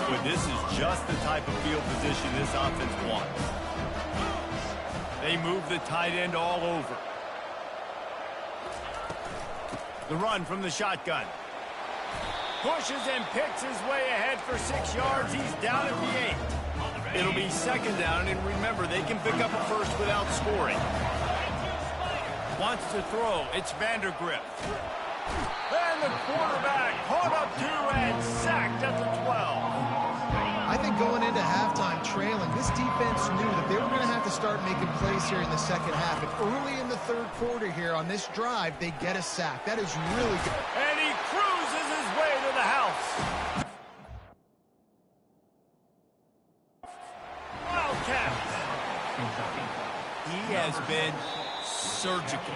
But this is just the type of field position this offense wants. They move the tight end all over. The run from the shotgun. Pushes and picks his way ahead for 6 yards. He's down at the 8. It'll be second down, and remember, they can pick up a first without scoring. Wants to throw. It's Vandergrift. And the quarterback caught up to and sacked at the 12. I think going into halftime trailing, this defense knew that they were going to have to start making plays here in the second half. And early in the third quarter here on this drive, they get a sack. That is really good. And he cruises his way to the house. Wildcats. He has been surgical,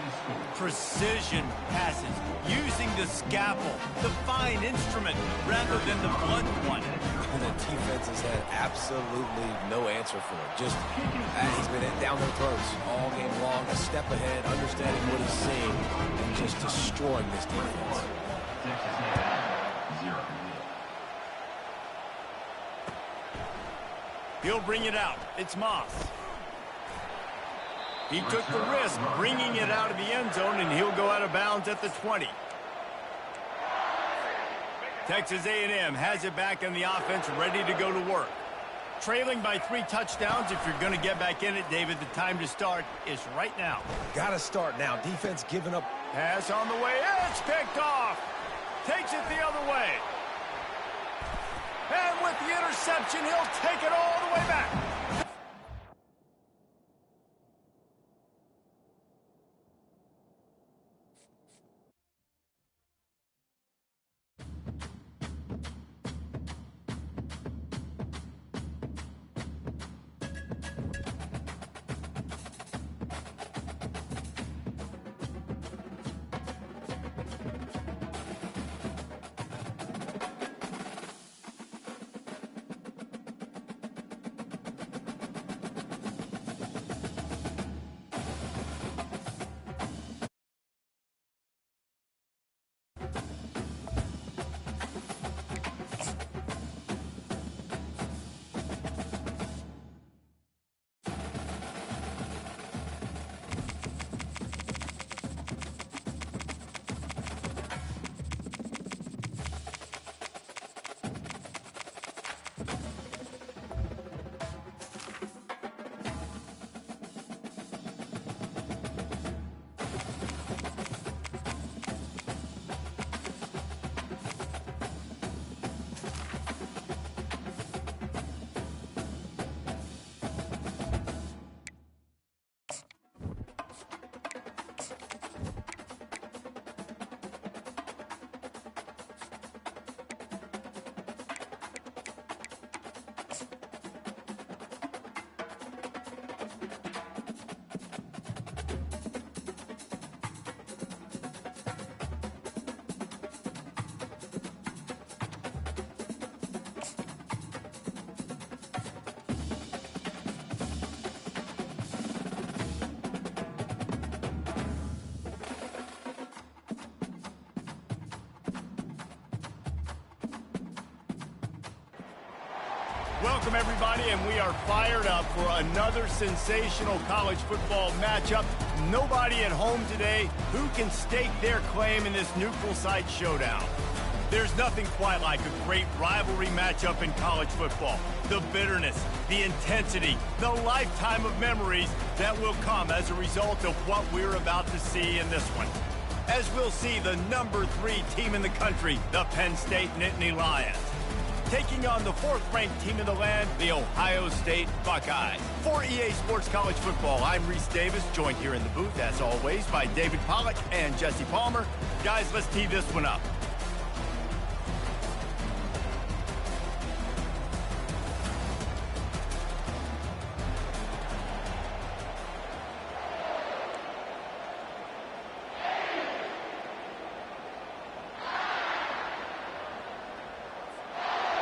precision passes, using the scalpel, the fine instrument, rather than the blunt one. And the defense has had absolutely no answer for it. Just he's been down their throats all game long, a step ahead, understanding what he's seeing, and just destroying this defense. He'll bring it out. It's Moss. He took the risk, bringing it out of the end zone, and he'll go out of bounds at the 20. Texas A&M has it back in the offense, ready to go to work. Trailing by 3 touchdowns. If you're going to get back in it, David, the time to start is right now. Got to start now. Defense giving up. Pass on the way. It's picked off. Takes it the other way. And with the interception, he'll take it all the way back. Welcome, everybody, and we are fired up for another sensational college football matchup. Nobody at home today who can stake their claim in this neutral site showdown. There's nothing quite like a great rivalry matchup in college football. The bitterness, the intensity, the lifetime of memories that will come as a result of what we're about to see in this one. As we'll see the number 3 team in the country, the Penn State Nittany Lions, taking on the 4th-ranked team in the land, the Ohio State Buckeyes. For EA Sports College Football, I'm Reese Davis, joined here in the booth, as always, by David Pollack and Jesse Palmer. Guys, let's tee this one up.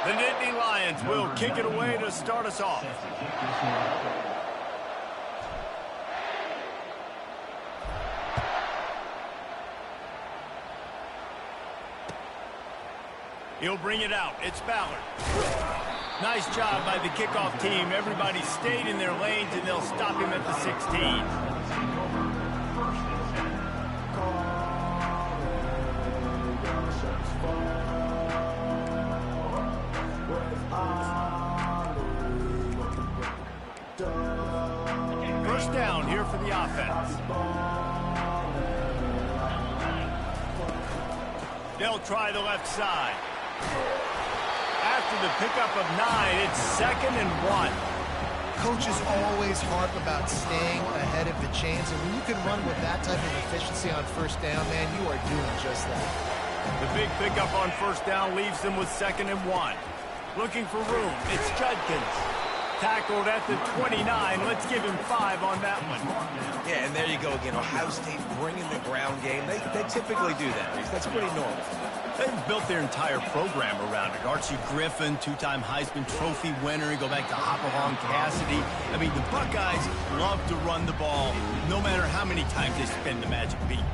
The Nittany Lions will kick it away to start us off. He'll bring it out. It's Ballard. Nice job by the kickoff team. Everybody stayed in their lanes, and they'll stop him at the 16. First down here for the offense. They'll try the left side. After the pickup of 9, it's 2nd and 1. Coaches always harp about staying ahead of the chains, and when you can run with that type of efficiency on first down, man, you are doing just that. The big pickup on first down leaves them with 2nd and 1. Looking for room. It's Judkins. Tackled at the 29. Let's give him 5 on that one. Yeah, and there you go again. Ohio State bringing the ground game. They typically do that. That's pretty normal. They've built their entire program around it. Archie Griffin, 2-time Heisman Trophy winner. You go back to Hopalong Cassidy. I mean, the Buckeyes love to run the ball, no matter how many times they spin the magic beat.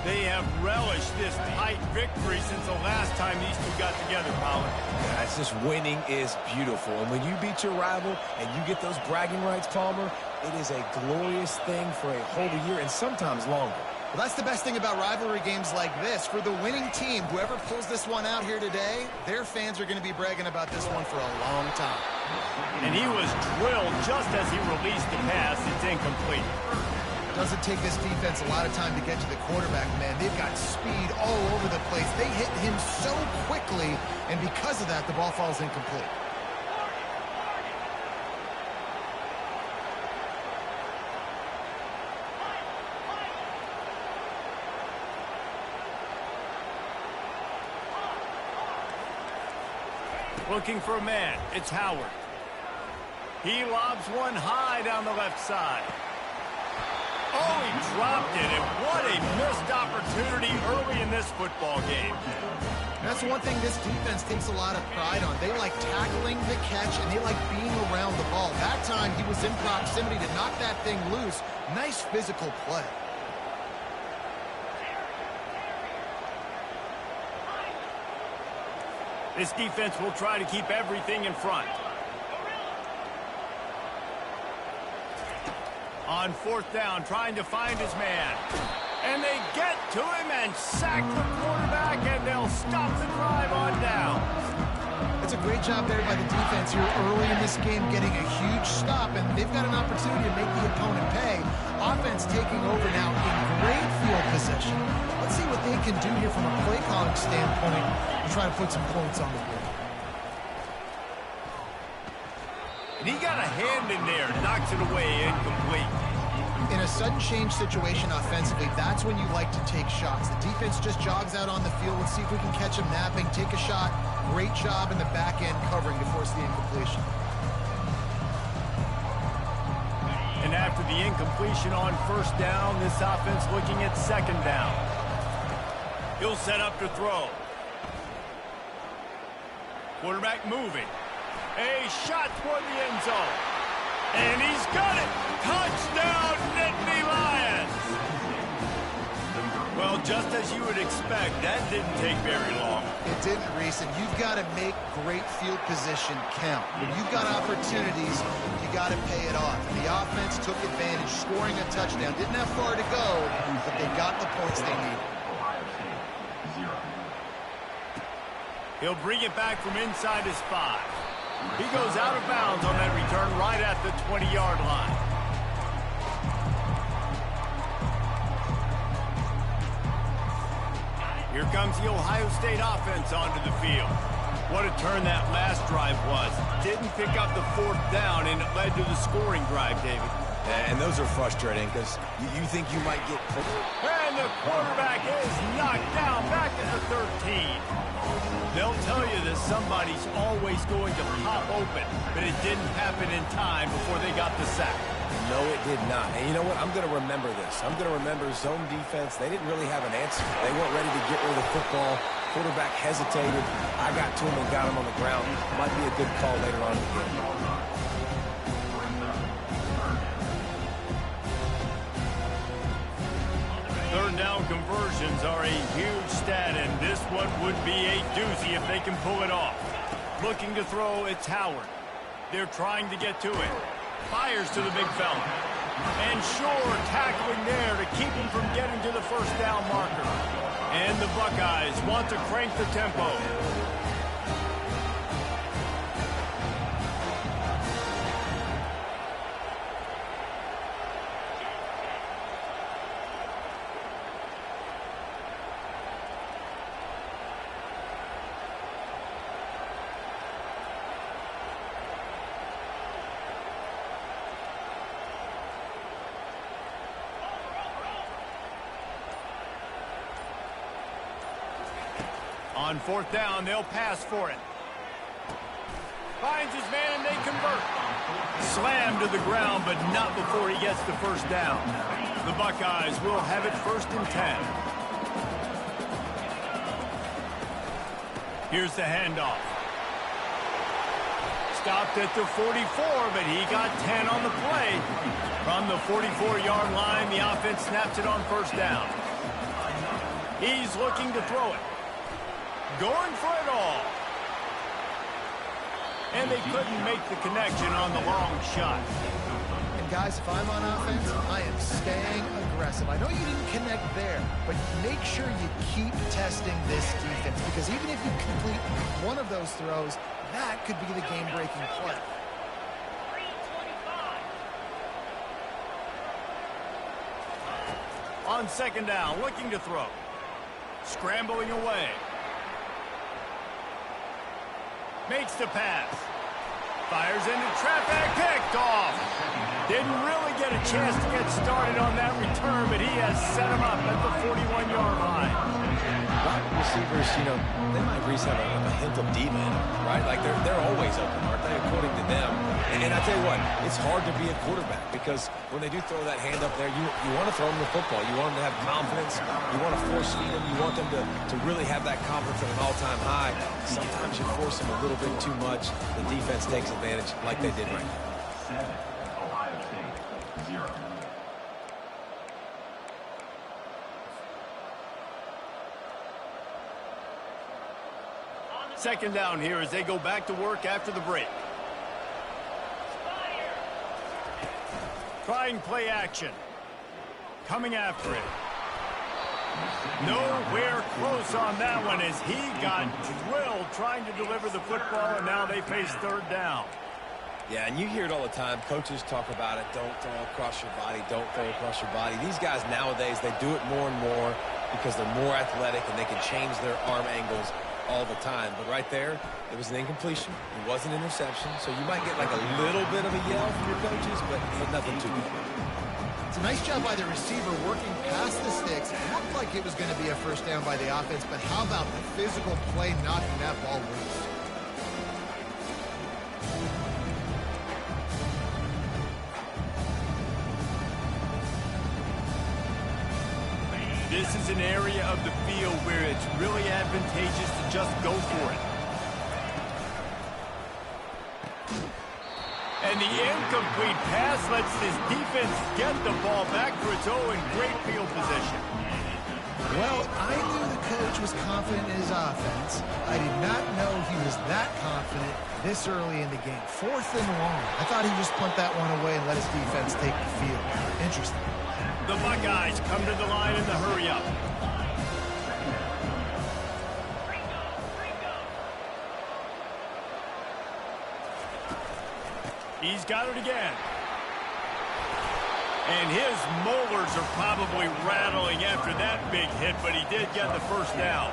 They have relished this tight victory since the last time these two got together, Pollard. Yeah, it's just winning is beautiful. And when you beat your rival and you get those bragging rights, Palmer, it is a glorious thing for a whole year and sometimes longer. Well, that's the best thing about rivalry games like this. For the winning team, whoever pulls this one out here today, their fans are going to be bragging about this one for a long time. And he was drilled just as he released the pass. It's incomplete. Doesn't take this defense a lot of time to get to the quarterback, man. They've got speed all over the place. They hit him so quickly, and because of that, the ball falls incomplete. Looking for a man. It's Howard. He lobs one high down the left side. Oh, he dropped it, and what a missed opportunity early in this football game. That's one thing this defense takes a lot of pride on. They like tackling the catch, and they like being around the ball. That time, he was in proximity to knock that thing loose. Nice physical play. This defense will try to keep everything in front. On 4th down, trying to find his man. And they get to him and sack the quarterback, and they'll stop the drive on down. That's a great job there by the defense here early in this game, getting a huge stop, and they've got an opportunity to make the opponent pay. Offense taking over now in great field possession. Let's see what they can do here from a play calling standpoint and try to put some points on the board. And he got a hand in there, knocks it away, incomplete. In a sudden change situation offensively, that's when you like to take shots. The defense just jogs out on the field. Let's see if we can catch him napping, take a shot. Great job in the back end covering to force the incompletion. And after the incompletion on first down, this offense looking at 2nd down. He'll set up to throw. Quarterback moving. A shot toward the end zone. And he's got it. Touchdown, Nittany Lions. Well, just as you would expect, that didn't take very long. It didn't, Reese, and you've got to make great field position count. When you've got opportunities, you got to pay it off. And the offense took advantage, scoring a touchdown. Didn't have far to go, but they got the points they needed. Ohio State, 0. He'll bring it back from inside his 5. He goes out of bounds on that return right at the 20-yard line. Here comes the Ohio State offense onto the field. What a turn that last drive was. Didn't pick up the 4th down, and it led to the scoring drive, David. And those are frustrating because you think you might get... And the quarterback is knocked down back at the 13. They'll tell you that somebody's always going to pop open, but it didn't happen in time before they got the sack. No, it did not. And you know what? I'm going to remember this. I'm going to remember zone defense. They didn't really have an answer. They weren't ready to get rid of the football. Quarterback hesitated. I got to him and got him on the ground. Might be a good call later on in the game. Third down conversions are a huge stat, and this one would be a doozy if they can pull it off. Looking to throw, it's Howard. They're trying to get to it. Fires to the big fella. And Shore tackling there to keep him from getting to the first down marker. And the Buckeyes want to crank the tempo. On 4th down, they'll pass for it. Finds his man, and they convert. Slammed to the ground, but not before he gets the first down. The Buckeyes will have it 1st and 10. Here's the handoff. Stopped at the 44, but he got 10 on the play. From the 44-yard line, the offense snaps it on 1st down. He's looking to throw it. Going for it all. And they couldn't make the connection on the long shot. And guys, if I'm on offense, I am staying aggressive. I know you didn't connect there, but make sure you keep testing this defense, because even if you complete one of those throws, that could be the game-breaking play. 325. On 2nd down, looking to throw. Scrambling away. Makes the pass. Fires into traffic, picked off. Didn't really get a chance to get started on that return, but he has set him up at the 41-yard line. Wide receivers, you know, they might at least have a hint of diva in them, right? Like they're always open, aren't they, according to them? And I tell you what, it's hard to be a quarterback because when they do throw that hand up there, you want to throw them the football. You want them to have confidence. You want to force feed them. You want them to really have that confidence at an all-time high. Sometimes you force them a little bit too much. The defense takes advantage like they did right now. 7, Ohio State, 0. Second down here as they go back to work after the break. Trying play action. Coming after it. Nowhere close on that one as he got drilled trying to deliver the football, and now they face 3rd down. Yeah, and you hear it all the time. Coaches talk about it. Don't throw across your body. Don't throw across your body. These guys nowadays, they do it more and more because they're more athletic and they can change their arm angles all the time. But right there, it was an incompletion. It was an interception. So you might get like a little bit of a yell from your coaches, but nothing too big. It's a nice job by the receiver working past the sticks. It looked like it was going to be a 1st down by the offense, but how about the physical play knocking that ball loose? This is an area of the field where it's really advantageous to just go for it. And the incomplete pass lets this defense get the ball back for its own in great field position. Well, I knew the coach was confident in his offense. I did not know he was that confident this early in the game. 4th and long. I thought he'd just punt that one away and let his defense take the field. Interesting. The Buckeyes come to the line in the hurry-up. He's got it again. And his molars are probably rattling after that big hit, but he did get the first down.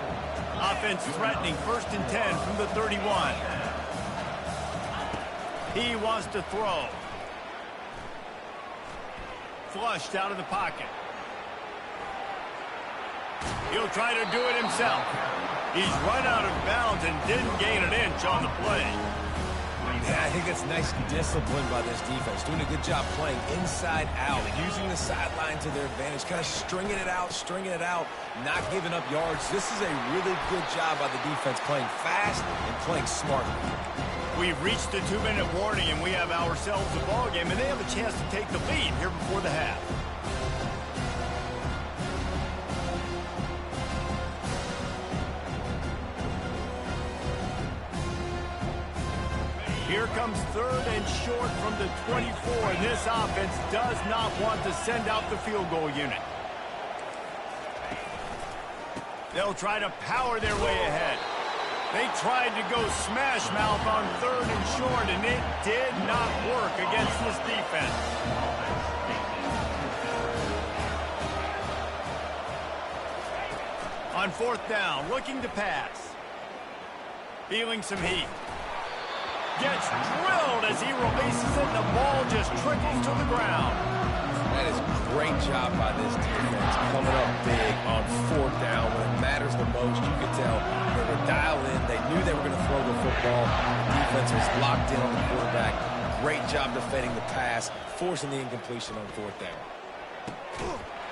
Offense threatening, 1st and 10 from the 31. He wants to throw. Flushed out of the pocket. He'll try to do it himself. He's run out of bounds and didn't gain an inch on the play. Yeah, I think that's nice discipline by this defense. Doing a good job playing inside out, using the sideline to their advantage, kind of stringing it out, not giving up yards. This is a really good job by the defense, playing fast and playing smartly. We've reached the 2-minute warning, and we have ourselves a ball game, and they have a chance to take the lead here before the half. Here comes 3rd and short from the 24. This offense does not want to send out the field goal unit. They'll try to power their way ahead. They tried to go smash mouth on 3rd and short, and it did not work against this defense. On 4th down, looking to pass. Feeling some heat. Gets drilled as he releases it. The ball just trickles to the ground. That is a great job by this defense, coming up big on 4th down when it matters the most. You could tell they were dialed in. They knew they were going to throw the football. The defense was locked in on the quarterback. Great job defending the pass, forcing the incompletion on 4th down.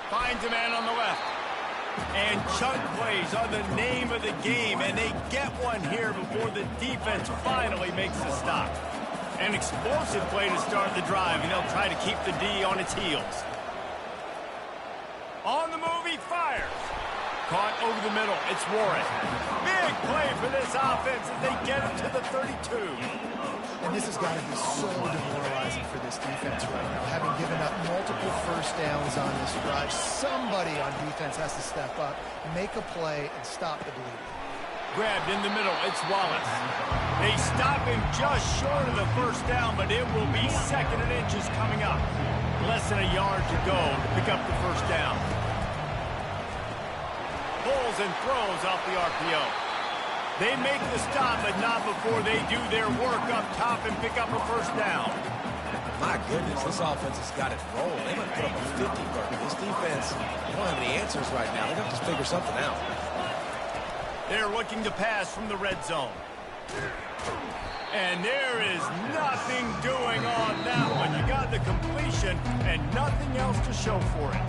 Finds a man on the left. And chunk plays are the name of the game, and they get one here before the defense finally makes the stop. An explosive play to start the drive, and they'll try to keep the D on its heels. On the move, he fires. Caught over the middle. It's Warren. Big play for this offense as they get it to the 32. And this has got to be so demoralizing for this defense right now. Having given up multiple 1st downs on this drive, somebody on defense has to step up, make a play, and stop the bleeding. Grabbed in the middle, it's Wallace. They stop him just short of the 1st down, but it will be 2nd and inches coming up. Less than a yard to go to pick up the 1st down. Pulls and throws off the RPO. They make the stop, but not before they do their work up top and pick up a 1st down. My goodness, this offense has got it rolling. They might put up a 50 burger. This defense, they don't have any answers right now. They're going to have to figure something out. They're looking to pass from the red zone. And there is nothing doing on that one. You got the completion and nothing else to show for it.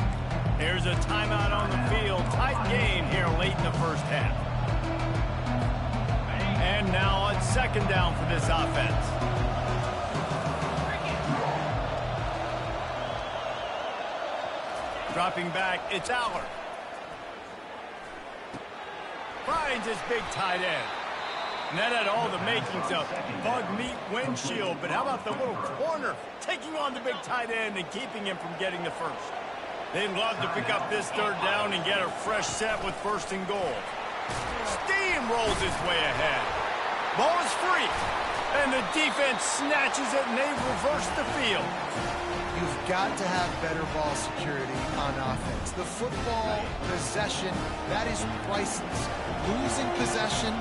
There's a timeout on the field. Tight game here late in the 1st half. And now on 2nd down for this offense. Dropping back, it's Aller. Finds his big tight end. And that had all the makings of bug meat windshield, but how about the little corner taking on the big tight end and keeping him from getting the 1st? They'd love to pick up this 3rd down and get a fresh set with 1st and goal. Steamrolls his way ahead. Ball is free, and the defense snatches it, and they reverse the field. You've got to have better ball security on offense. The football possession, that is priceless. Losing possession,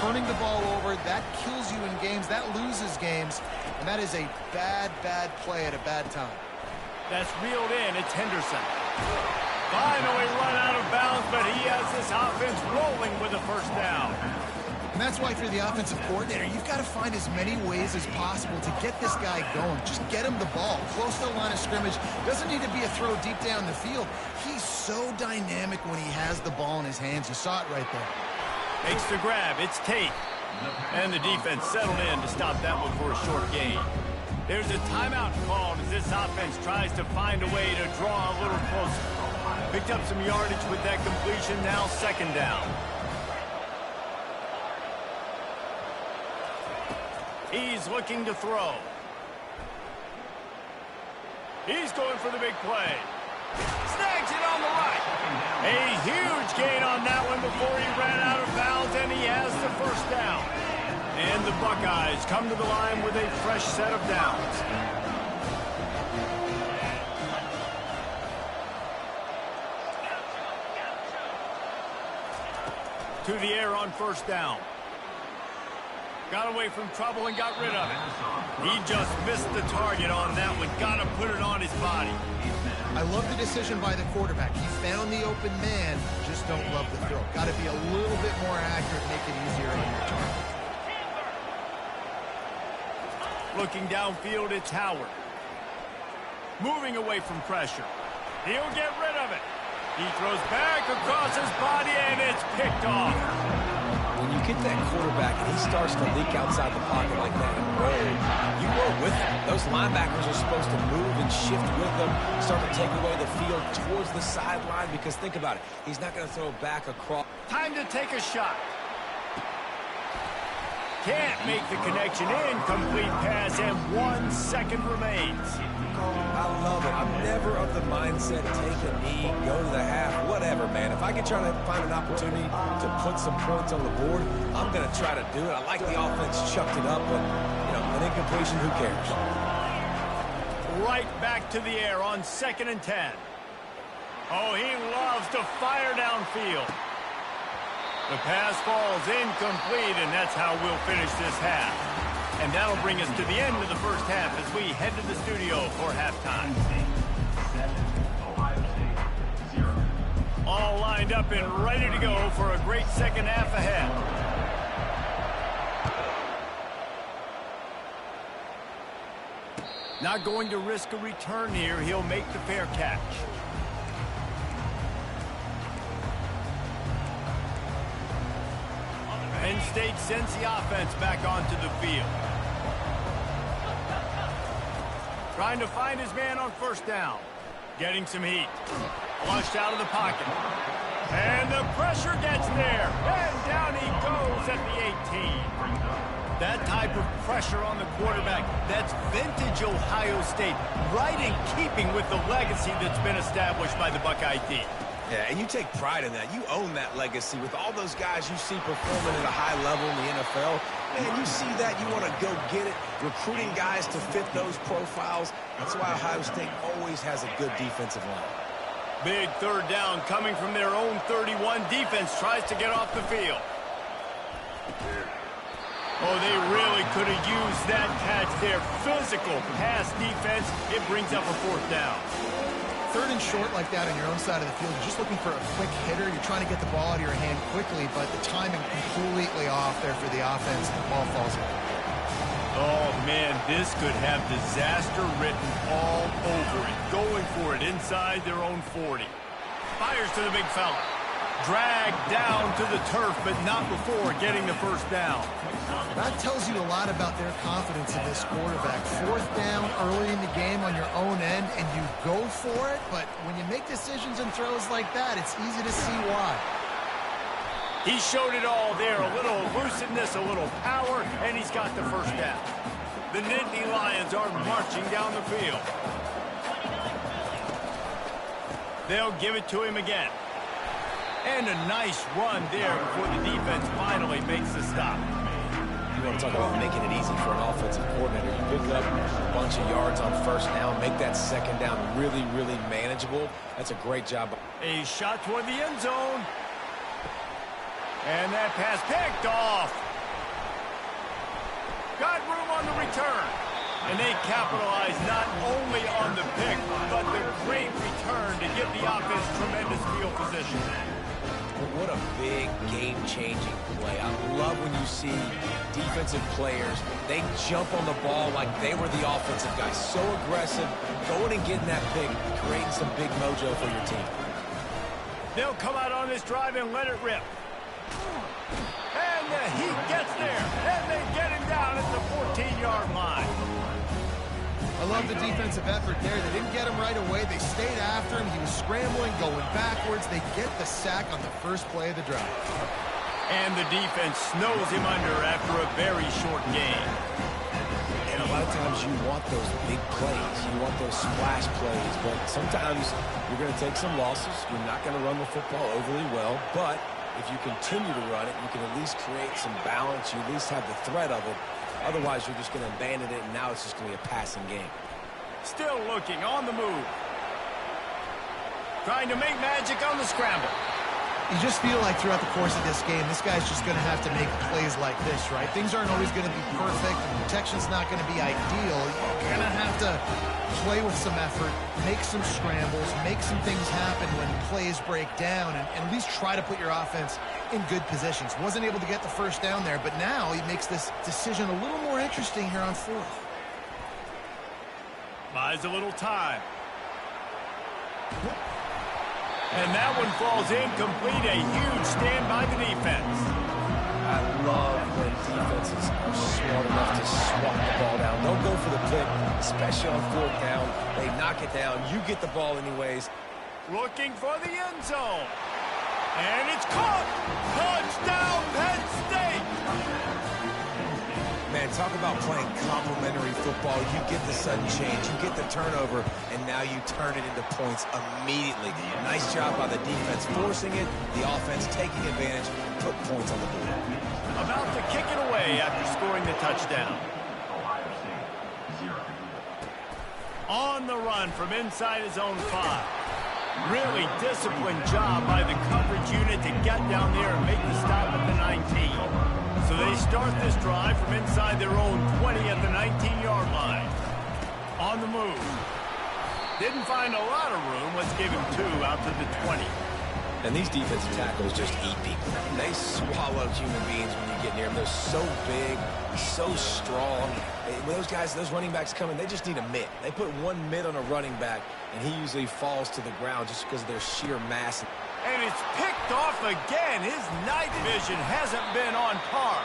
turning the ball over, that kills you in games, that loses games, and that is a bad, bad play at a bad time. That's reeled in. It's Henderson. Finally run out of bounds, but he has this offense rolling with a 1st down. And that's why if you're the offensive coordinator, you've got to find as many ways as possible to get this guy going. Just get him the ball close to the line of scrimmage. Doesn't need to be a throw deep down the field. He's so dynamic when he has the ball in his hands. You saw it right there. Makes the grab. It's Tate. And the defense settled in to stop that one for a short gain. There's a timeout called as this offense tries to find a way to draw a little closer. Picked up some yardage with that completion. Now second down. He's looking to throw. He's going for the big play. Snags it on the right. A huge gain on that one before he ran out of bounds, and he has the first down. And the Buckeyes come to the line with a fresh set of downs. To the air on first down. Got away from trouble and got rid of it. He just missed the target on that one. Got to put it on his body. I love the decision by the quarterback. He found the open man, just don't love the throw. Got to be a little bit more accurate, make it easier on your target. Looking downfield, it's Howard. Moving away from pressure. He'll get rid of it. He throws back across his body, and it's picked off. When you get that quarterback and he starts to leak outside the pocket like that and roll, you roll with him. Those linebackers are supposed to move and shift with them, start to take away the field towards the sideline, because think about it, he's not going to throw back across. Time to take a shot. Can't make the connection. Incomplete pass, and 1 second remains. I love it. I'm never of the mindset, take a knee, go to the half, whatever, man. If I can try to find an opportunity to put some points on the board, I'm going to try to do it. I like the offense chucked it up, but, you know, an incompletion, who cares? Right back to the air on 2nd and 10. Oh, he loves to fire downfield. The pass falls incomplete, and that's how we'll finish this half. And that'll bring us to the end of the first half as we head to the studio for halftime. All lined up and ready to go for a great second half ahead. Not going to risk a return here. He'll make the fair catch. Penn State sends the offense back onto the field. Trying to find his man on first down. Getting some heat. Flushed out of the pocket. And the pressure gets there. And down he goes at the 18. That type of pressure on the quarterback, that's vintage Ohio State. Right in keeping with the legacy that's been established by the Buckeye team. Yeah, and you take pride in that. You own that legacy with all those guys you see performing at a high level in the NFL. Man, you see that, you want to go get it. Recruiting guys to fit those profiles. That's why Ohio State always has a good defensive line. Big third down coming from their own 31. Defense tries to get off the field. Oh, they really could have used that catch there. Physical pass defense. It brings up a 4th down. 3rd and short like that on your own side of the field, you're just looking for a quick hitter. You're trying to get the ball out of your hand quickly, but the timing completely off there for the offense. The ball falls in. Oh, man, this could have disaster written all over it. Going for it inside their own 40. Fires to the big fella. Dragged down to the turf, but not before getting the first down. That tells you a lot about their confidence in this quarterback. 4th down early in the game on your own end, and you go for it, but when you make decisions and throws like that, it's easy to see why. He showed it all there. A little elusiveness, a little power, and he's got the first down. The Nittany Lions are marching down the field. They'll give it to him again. And a nice run there before the defense finally makes the stop. You want to talk about making it easy for an offensive coordinator. You pick up a bunch of yards on first down, make that second down really, really manageable. That's a great job. A shot toward the end zone. And that pass picked off. Got room on the return. And they capitalize not only on the pick, but the great return to give the offense tremendous field position. What a big game-changing play. I love when you see defensive players, they jump on the ball like they were the offensive guys. So aggressive, going and getting that pick, creating some big mojo for your team. They'll come out on this drive and let it rip. And the heat gets there, and they get him down at the 14-yard line. I I love the defensive effort there. They didn't get him right away. They stayed after him. He was scrambling, going backwards. They get the sack on the first play of the drive. And the defense snows him under after a very short game. And a lot of times you want those big plays. You want those splash plays. But sometimes you're going to take some losses. You're not going to run the football overly well. But if you continue to run it, you can at least create some balance. You at least have the threat of it. Otherwise, you're just going to abandon it, and now it's just going to be a passing game. Still looking on the move. Trying to make magic on the scramble. You just feel like throughout the course of this game, this guy's just going to have to make plays like this, right? Things aren't always going to be perfect. The protection's not going to be ideal. You're going to have to play with some effort, make some scrambles, make some things happen when plays break down, and at least try to put your offense in good positions. Wasn't able to get the first down there, but now he makes this decision a little more interesting here on fourth. Buys a little time. And that one falls incomplete. A huge stand by the defense. I love when defenses are smart enough to swat the ball down. Don't go for the pick, especially on fourth down. They knock it down. You get the ball anyways. Looking for the end zone. And it's caught. Touchdown, Penn State. Man, talk about playing complementary football. You get the sudden change, you get the turnover, and now you turn it into points immediately. Nice job by the defense forcing it, the offense taking advantage, put points on the board. About to kick it away after scoring the touchdown. Ohio State, 0. On the run from inside his own 5. Really disciplined job by the coverage unit to get down there and make the stop at the 19. So they start this drive from inside their own 20 at the 19-yard line. On the move. Didn't find a lot of room. Let's give him 2 out to the 20. And these defensive tackles just eat people. They swallow human beings when you get near them. They're so big, so strong. When those guys, those running backs come in, they just need a mitt. They put one mitt on a running back, and he usually falls to the ground just because of their sheer mass. And it's picked off again. His night vision hasn't been on par.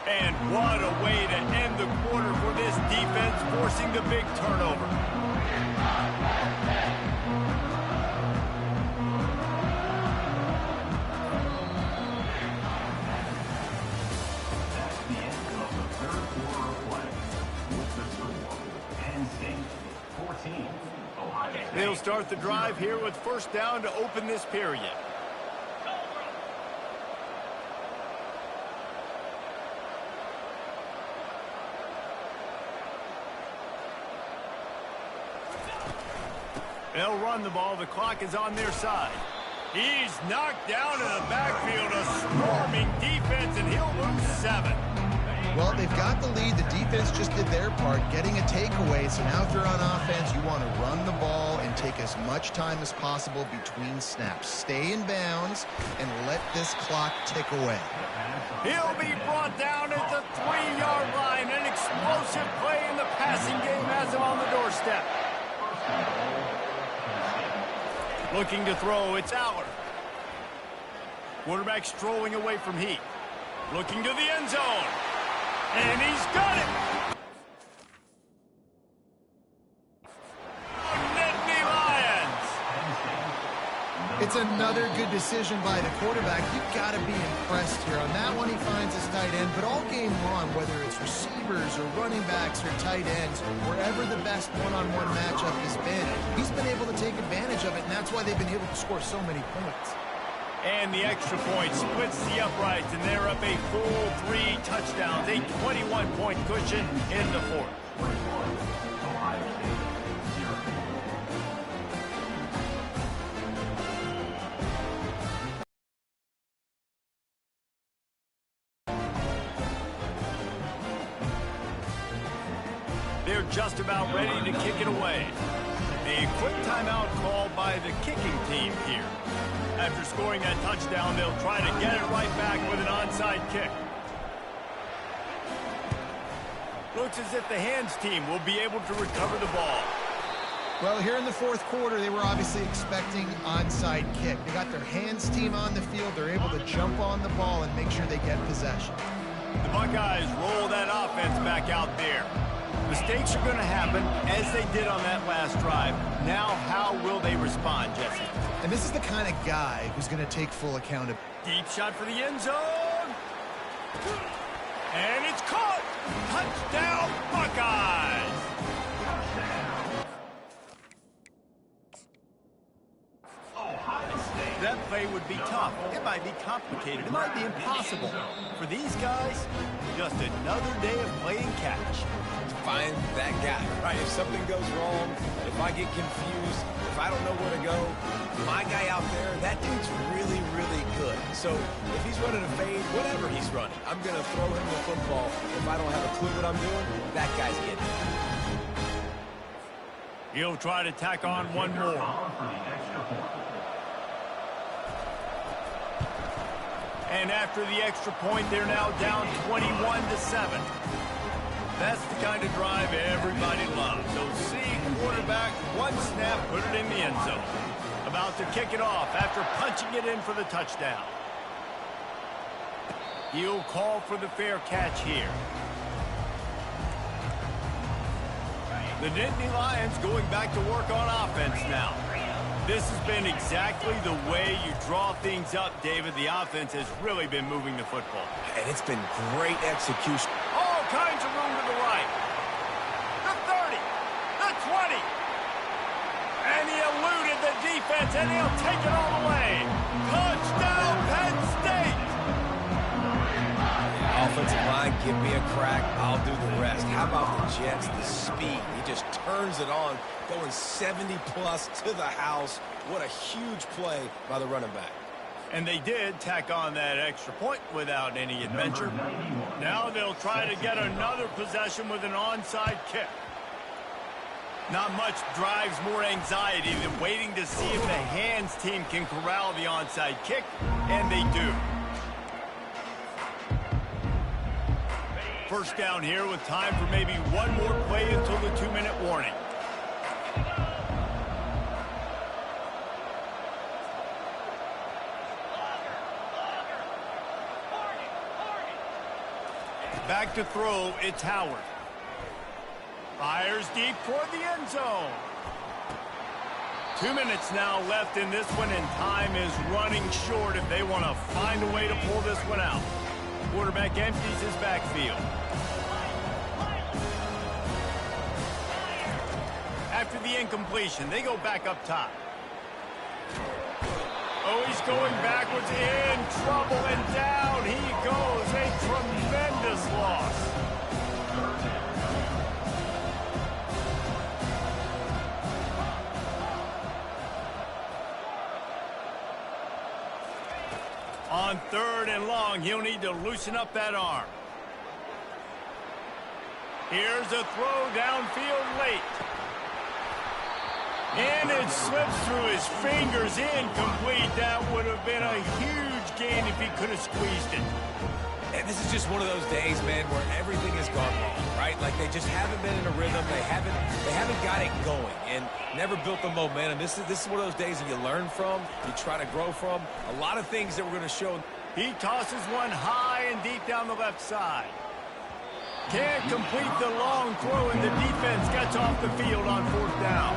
And what a way to end the quarter for this defense, forcing the big turnover. That's the end of the third quarter of play. With the score, Penn State, 14. Ohio State. They'll start the drive here with first down to open this period. They'll run the ball. The clock is on their side. He's knocked down in the backfield. A swarming defense, and he'll lose 7. Well, they've got the lead. The defense just did their part, getting a takeaway. So now if they're on offense, you want to run the ball and take as much time as possible between snaps. Stay in bounds and let this clock tick away. He'll be brought down at the 3-yard line. An explosive play in the passing game has him on the doorstep. Looking to throw, it's Aller. Quarterback strolling away from Heat. Looking to the end zone. And he's got it. Nittany Lions. It's another good decision by the quarterback. You've got to be impressed here. On that one, he finds his tight end. But all game long, whether it's receivers or running backs or tight ends, wherever the best one-on-one matchup has been, he's been able to take advantage of it, and that's why they've been able to score so many points. And the extra point splits the uprights, and they're up a full 3 touchdowns, a 21-point cushion in the fourth. Ohio State, 0. They're just about ready to kick it away. A quick timeout called by the kicking team here. After scoring that touchdown, they'll try to get it right back with an onside kick. Looks as if the hands team will be able to recover the ball. Well, here in the fourth quarter, they were obviously expecting onside kick. They got their hands team on the field. They're able to jump on the ball and make sure they get possession. The Buckeyes roll that offense back out there. Mistakes are going to happen, as they did on that last drive. Now, how will they respond, Jesse? And this is the kind of guy who's going to take full accountability. Deep shot for the end zone. And it's caught. Touchdown, Buckeyes. That play would be tough. It might be complicated. It might be impossible. For these guys, just another day of playing catch. Find that guy, right? If something goes wrong, if I get confused, if I don't know where to go, my guy out there, that dude's really, really good. So if he's running a fade, whatever he's running, I'm going to throw him the football. If I don't have a clue what I'm doing, that guy's getting it. He'll try to tack on one more. And after the extra point, they're now down 21-7. That's the kind of drive everybody loves. So see quarterback, one snap, put it in the end zone. About to kick it off after punching it in for the touchdown. He'll call for the fair catch here. The Nittany Lions going back to work on offense now. This has been exactly the way you draw things up, David. The offense has really been moving the football. And it's been great execution. All kinds of room to the right. The 30, the 20. And he eluded the defense, and he'll take it all the way. Touchdown, Penn State. Offensive line, give me a crack. I'll do the rest. How about the Jets? The speed. He just turns it on, going 70-plus to the house. What a huge play by the running back. And they did tack on that extra point without any adventure. Now they'll try to get another possession with an onside kick. Not much drives more anxiety than waiting to see if the hands team can corral the onside kick, and they do. First down here with time for maybe one more play until the 2-minute warning. Back to throw, it's Howard. Fires deep toward the end zone. 2 minutes now left in this one, and time is running short if they want to find a way to pull this one out. Quarterback empties his backfield. After the incompletion, they go back up top. Oh, he's going backwards, in trouble, and down he goes. A tremendous loss. On 3rd and long, he'll need to loosen up that arm. Here's a throw downfield late. And it slips through his fingers, incomplete. That would have been a huge gain if he could have squeezed it. And this is just one of those days, man, where everything has gone wrong, right? Like they just haven't been in a rhythm. They haven't got it going and never built the momentum. This is one of those days that you learn from, you try to grow from. A lot of things that we're going to show. He tosses one high and deep down the left side. Can't complete the long throw, and the defense gets off the field on 4th down.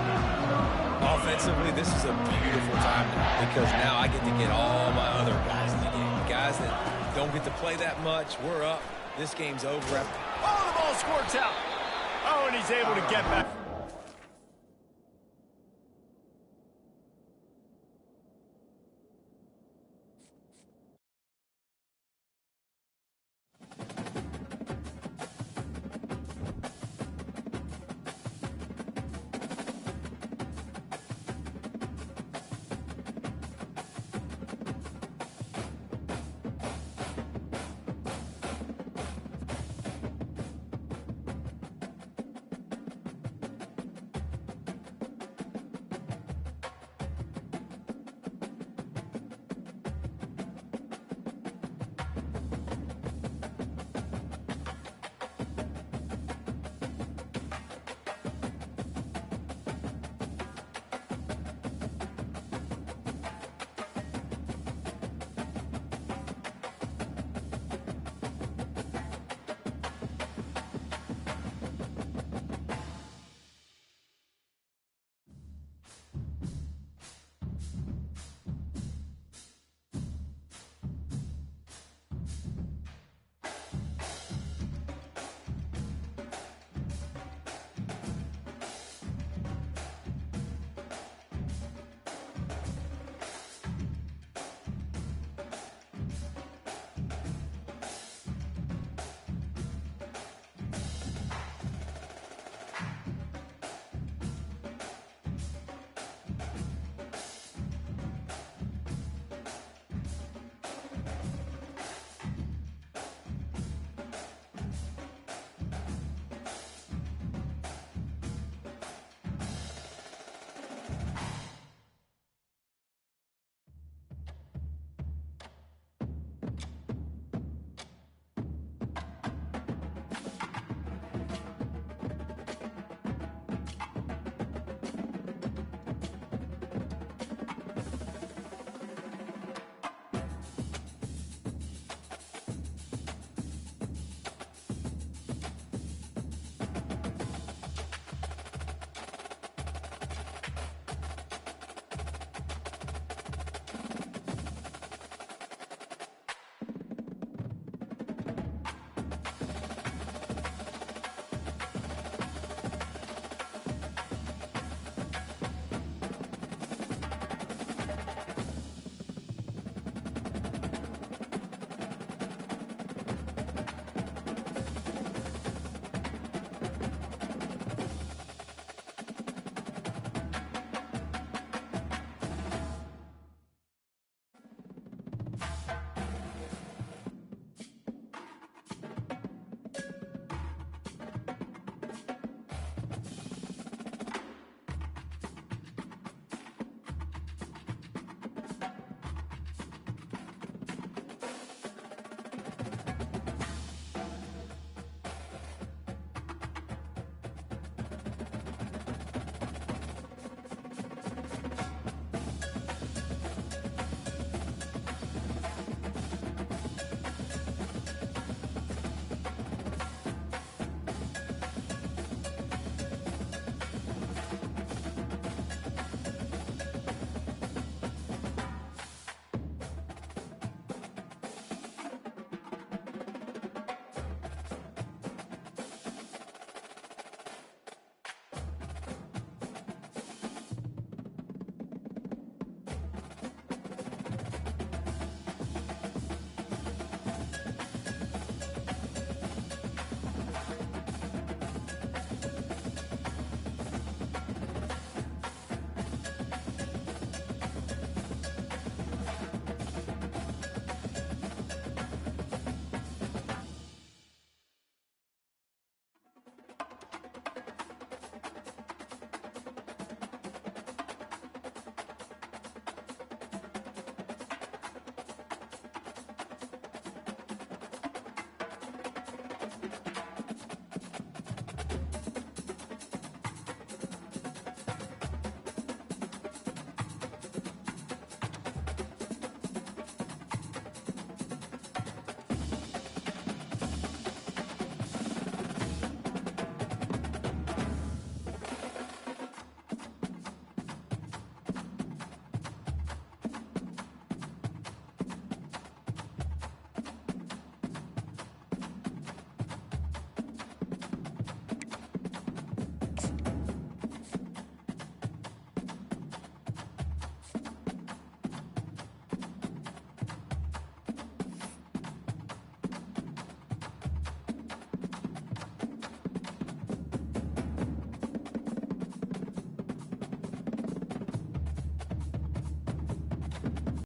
Offensively, this is a beautiful time because now I get to get all my other guys in the game. Guys that don't get to play that much. We're up. This game's over. Oh, the ball squirts out. Oh, and he's able to get back.